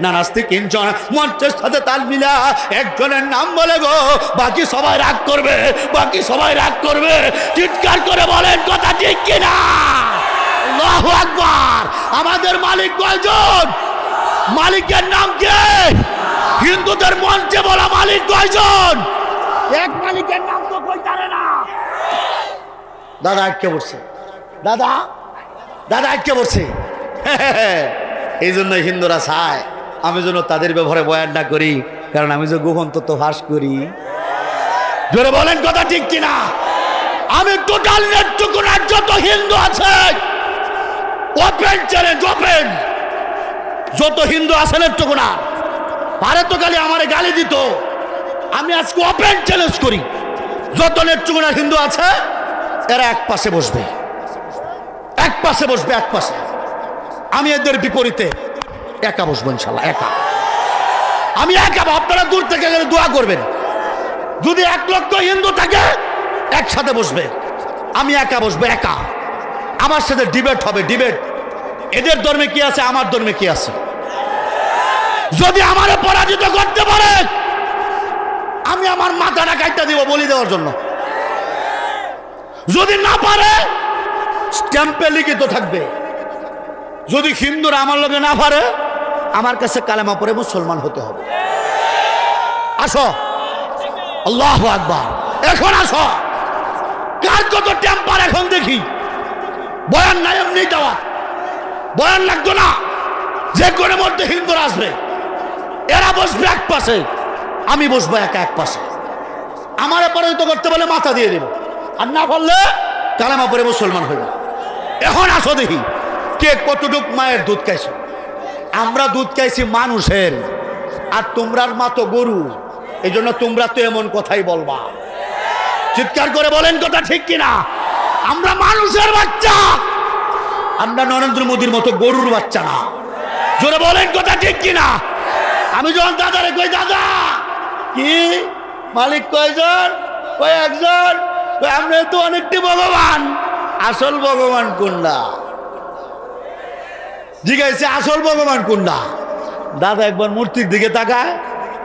না নাস্তে কিঞ্চন মঞ্চের সাথে তাল মিলা একজনের নাম বলে গো, বাকি সবাই রাগ করবে, বাকি সবাই রাগ করবে। চিৎকার করে বলেন কথা ঠিক কিনা? আল্লাহু আকবার। আমাদের মালিক কয়জন? মালিকের নাম কে? হিন্দুদের মঞ্চে বলা মালিক কয়জন? এক মালিকের নাম তো কই জানে না। দাদা আটকে পড়ছে, দাদা দাদা আটকে পড়ছে। এই জন্য হিন্দুরা চায় আমি যেন তাদের ব্যবহারে বয়ান না করি, কারণ আমি যে গোপন তত্ত্ব ফাঁস করি। জোরে বলেন কথা ঠিক কিনা? আমি টোটাল নেত্রকোনার যত হিন্দু আছে ওপেন চ্যালেঞ্জ, ওপেন যত হিন্দু আছে নেত্রকোনা পারে তো খালি আমারে গালি দিত, আমি আজকে ওপেন চ্যালেঞ্জ করি, যত নেত্রকোনার হিন্দু আছে এরা এক পাশে বসবে, এক পাশে বসবে, এক পাশে। আমি এদের বিপরীতে একা বসবো ইনশাল্লাহ, একা। আমি একা, আপনারা দূর থেকে গেলে দোয়া করবেন। যদি 1 লক্ষ হিন্দু থাকে একসাথে বসবে, আমি একা বসবো, একা। আমার সাথে ডিবেট হবে, ডিবেট। এদের ধর্মে কি আছে, আমার ধর্মে কি আছে। যদি আমারে পরাজিত করতে পারে আমি আমার মাথাটা কাটতে দিব বলি দেওয়ার জন্য। যদি না পারে স্ট্যাম্পে লিখিত থাকবে। যদি হিন্দুরা আমার লগে না পারে আমার কাছে কালেমা পড়ে মুসলমান হতে হবে। আসো, আল্লাহু আকবার। এখন আসো, কার কত টেম্পার এখন দেখি। বয়ান নাই, এমনি দেওয়া বয়ান লাগতো না। যে কোনো মধ্যে হিন্দুরা আসবে, এরা বসবে এক পাশে, আমি বসবো একা এক পাশে। আমার পরাজিত করতে বলে মাথা দিয়ে দেব, আর না পারলে কালেমা পড়ে মুসলমান হইব। এখন আসো দেখি কে কতটুক মায়ের দুধ খাইছো। আমরা দুধ খাইছি মানুষের, আর তোমরার মা তো গরু, এই জন্য তোমরা তো এমন কথাই বলবা। চিৎকার করে বলেন কথা ঠিক কিনা? আমরা মানুষের বাচ্চা, আমরা নরেন্দ্র মোদীর মতো গরুর বাচ্চা না। জোরে বলেন কথা ঠিক কিনা? আমি যখন দাদারে কই, দাদা কি মালিক কয়জন? কয় একজন। আমরা তো অনেকটি ভগবান, আসল ভগবান কোনটা? জিজ্ঞাসা আসল ভগবান কোনটা? দাদা একবার মূর্তির দিকে তাকায়,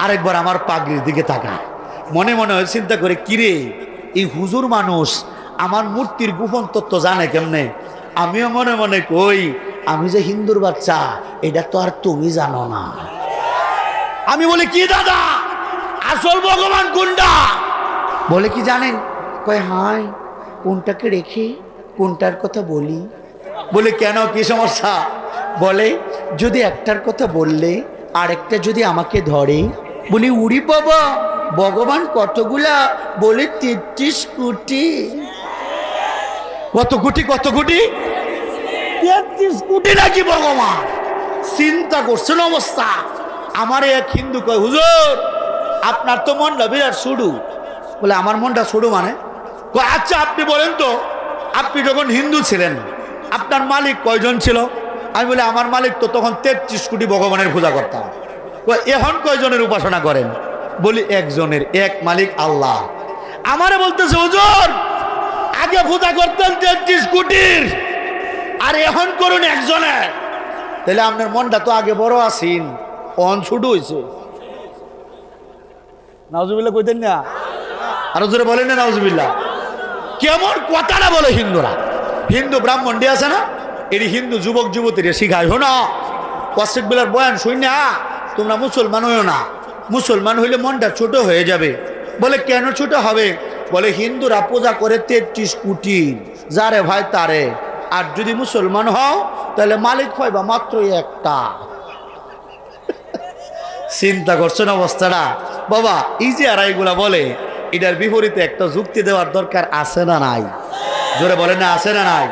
আরেকবার আমার পাগড়ির দিকে তাকায়। মনে মনে হয় চিন্তা করে, কিরে এই হুজুর মানুষ আমার মূর্তির গোপন তত্ত্ব জানে কেমনে? আমিও মনে মনে কই, আমি যে হিন্দুর বাচ্চা এটা তো আর তুমি জানো না। আমি বলি, কি দাদা আসল ভগবান কোনটা? বলে কি জানেন? কয় হাই, কোনটাকে রেখে কোনটার কথা বলি। বলে কেন, কি সমস্যা? বলে যদি একটার কথা বললে আরেকটা যদি আমাকে ধরে। বলি উড়ি বাবা, ভগবান কতগুলা? বলে 33 কোটি। কত কোটি? কত কোটি? 33 কোটি নাকি ভগবান? চিন্তা করছেন অবস্থা। আমার এক হিন্দু কয়, হুজুর আপনার তো মনটা বিরাট ছুডু। বলে আমার মনটা ছুডু মানে? কয় আচ্ছা আপনি বলেন তো, আপনি যখন হিন্দু ছিলেন আপনার মালিক কয়জন ছিল? আমি বলি আমার মালিক তো তখন 33 কোটি ভগবানের পূজা করতাম। এখন কয়জনের উপাসনা করেন? বলি একজনের, এক মালিক আল্লাহ। আমারে বলতেছে হুজুর আগে পূজা করতেন 33 কোটির, আর এখন করুন একজনের। তাহলে আপনার মনটা তো আগে বড় আছেন, অন ছোট হয়েছে। নাউজুবিল্লাহ কইতেন না? আরো জোরে বলেন না নাউজুবিল্লাহ। কেমন কথাটা বলে হিন্দুরা। হিন্দু ব্রাহ্মণ ডে আছে না, এটি হিন্দু যুবক যুবতীরা শিখায়। শোনো, ওয়াসিক বিলার বয়ান শুই না, তোমরা মুসলমান হইও না। মুসলমান হইলে মনটা ছোট হয়ে যাবে। বলে কেন ছোট হবে? বলে হিন্দুরা পূজা করে 33 কোটি, যারে ভাই তারে। আর যদি মুসলমান হও তাহলে মালিক পাইবা মাত্র একটা। চিন্তা করছেন অবস্থাটা? বাবা এই যে আর এইগুলা বলে, এটার বিপরীতে একটা যুক্তি দেওয়ার দরকার আছে না নাই? জোরে বলে না, আছে না নাই?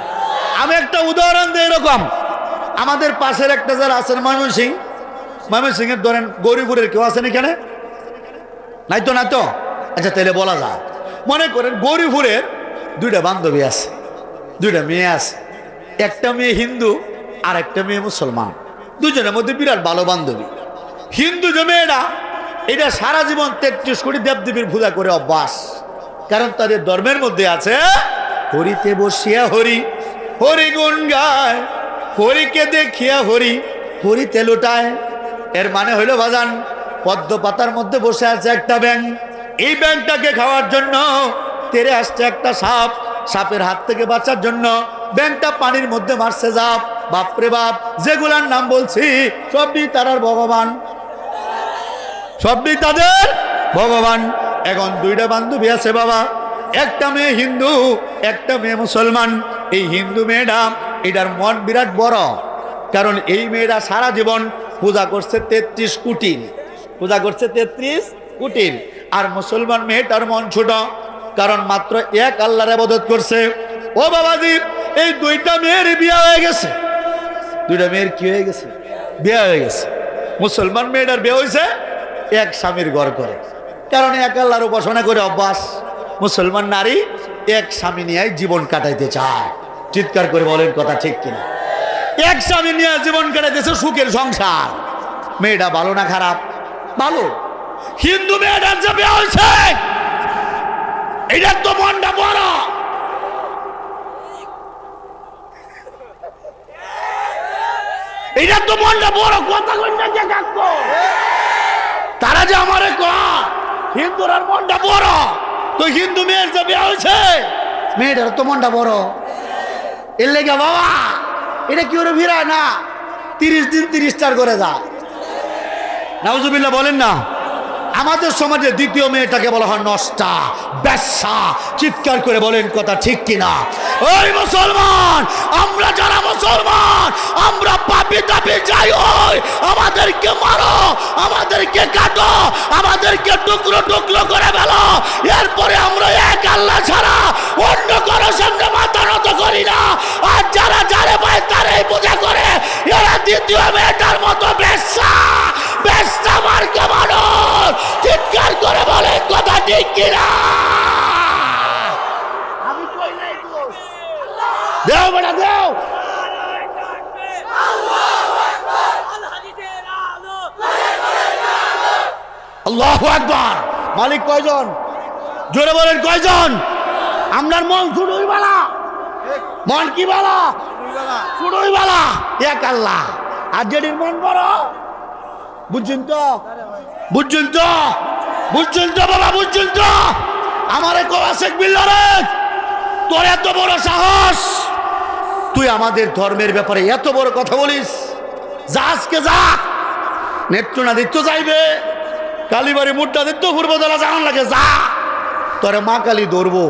আমি একটা উদাহরণ দিই। এরকম আমাদের পাশের একটা যারা আছেন ময়মনসিং এর ধরেন গৌরীপুরের কেউ আছেন এখানে? নাই তো, না তো? আচ্ছা তাহলে বলা যায়, মনে করেন গৌরীপুরের 2টা বান্ধবী আছে, 2টা মেয়ে আছে। একটা মেয়ে হিন্দু আর একটা মেয়ে মুসলমান। দুজনের মধ্যে বিরাট ভালো বান্ধবী। হিন্দু যে মেয়েটা, এটা সারা জীবন 33 কোটি দেবদেবীর পূজা করে অভ্যাস। কারণ তাদের ধর্মের মধ্যে আছে হরিতে বসিয়া হরি, হরি গুণ গায়, হরিকে দেখিয়া হরি, হরিতে লুটায়। এর মানে হইল বাজান, পদ্ম পাতার মধ্যে বসে আছে একটা ব্যাঙ। এই ব্যাঙটাকে খাওয়ার জন্য তেরে আসছে একটা সাপ। সাপের হাত থেকে বাঁচার জন্য ব্যাঙটা পানির মধ্যে মারছে জাপ। বাপরে বাপ, যেগুলার নাম বলছি সবই তারার ভগবান, সবই তাদের ভগবান। এখন 2টা বান্ধবী আছে বাবা, একটা মেয়ে হিন্দু, একটা মেয়ে মুসলমান। এই হিন্দু মেয়েটা, এটার মন বিরাট বড়। কারণ এই মেয়েটা সারা জীবন পূজা করছে 33 কোটি, পূজা করছে 33 কোটি। আর মুসলমান মেয়েটার মন ছোট, কারণ মাত্র এক আল্লাহর ইবাদত করছে। ও বাবাজি, এই 2টা মেয়ের বিয়ে হয়ে গেছে। 2টা মেয়ের কি হয়ে গেছে? বিয়ে হয়ে গেছে। মুসলমান মেয়েটার বিয়ে হয়েছে এক স্বামীর ঘর করে, কারণ এক আল্লাহর উপাসনা করে অভ্যাস। মুসলমান নারী এক স্বামী নিয়ে জীবন কাটাইতে চায়। চিৎকার করে বলেন কথা ঠিক কিনা? এক স্বামী নিয়ে জীবন কাটাইতেছে, সুখের সংসার। মেয়েটা ভালো না খারাপ? ভালো। হিন্দু মেয়েটার যে বিয়ে হয়েছে, এটার তো মনটা বড়। এটার তো মনটা বড়। কথা কইনা যে কাকু তারা যে আমারে কয় হিন্দুর আর মনটা বড়, তো হিন্দু মেয়ের যে বিয়ে হয়েছে মেয়েটার তো মনটা বড়। এর লেগে বাবা এটা কি ওরে ভিড়ায় না, 30 দিন 30টা করে যায়। নাউজুবিল্লাহ বলেন না। আমাদের সমাজে দ্বিতীয় মেয়েটাকে বলা হয় নষ্টা, বেশ্যা। চিৎকার করে বলেন কথা ঠিক কিনা? ওই মুসলমান, আমরা যারা মুসলমান, আমরা পাপি তাপি যাই হই, আমাদেরকে মারো, আমাদেরকে কাটো, আমাদেরকে টুকরো টুকরো করে ফেলো। এরপরে আমরা এক আল্লাহ ছাড়া অন্য কারো সামনে মাথা নত করি না। আর যারা যারে পায় তারাই পূজা করে, এরা দ্বিতীয় মেয়েটার মতো বেশ্যা, বেশ্যা মার্কা মানুষ। চিৎকার করে বলেন কথা ঠিক কিনা? আমি কই নাই তো, দেও বেটা দেও। আল্লাহু আকবার। মালিক কয়জন? জোরে বলেন কয়জন? আমরার মন ছুড়ুই বালা, মন কি বালা? ছুড়ুই বালা, এক আল্লাহ। আর যেটির মন বড়, বুঝছেন তো, বুঝছেন তো, বুঝছেন তো বাবা, বুঝছেন তো? আমারে কোয়াশেক বিল্লারে, তোর এত বড় সাহস, তুই আমাদের ধর্মের ব্যাপারে এত বড় কথা বলিস? যা আজকে যা, নেত্রনাদিত্য যাইবে, কালীবাড়ি মুড্ডাদিত্য পূর্বদলা জানান লাগে, যা। তোরে মা কালী ধরবো।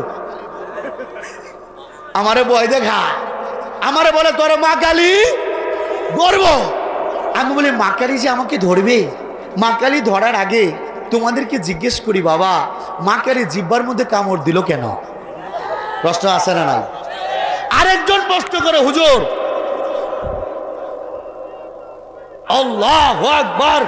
আমারে বয় দেখা, আমারে বলে তোরে মা কালী ধরবো। আমি বলি মা কালী যে আমাকে ধরবে, মা কালী ধরার আগে তোমাদেরকে জিজ্ঞেস করি বাবা, মা কালী জিব্বার মধ্যে কামড় দিল কেন? প্রশ্ন আছে না নাই? আরেকজন প্রশ্ন করে, হুজুর আল্লাহু আকবার,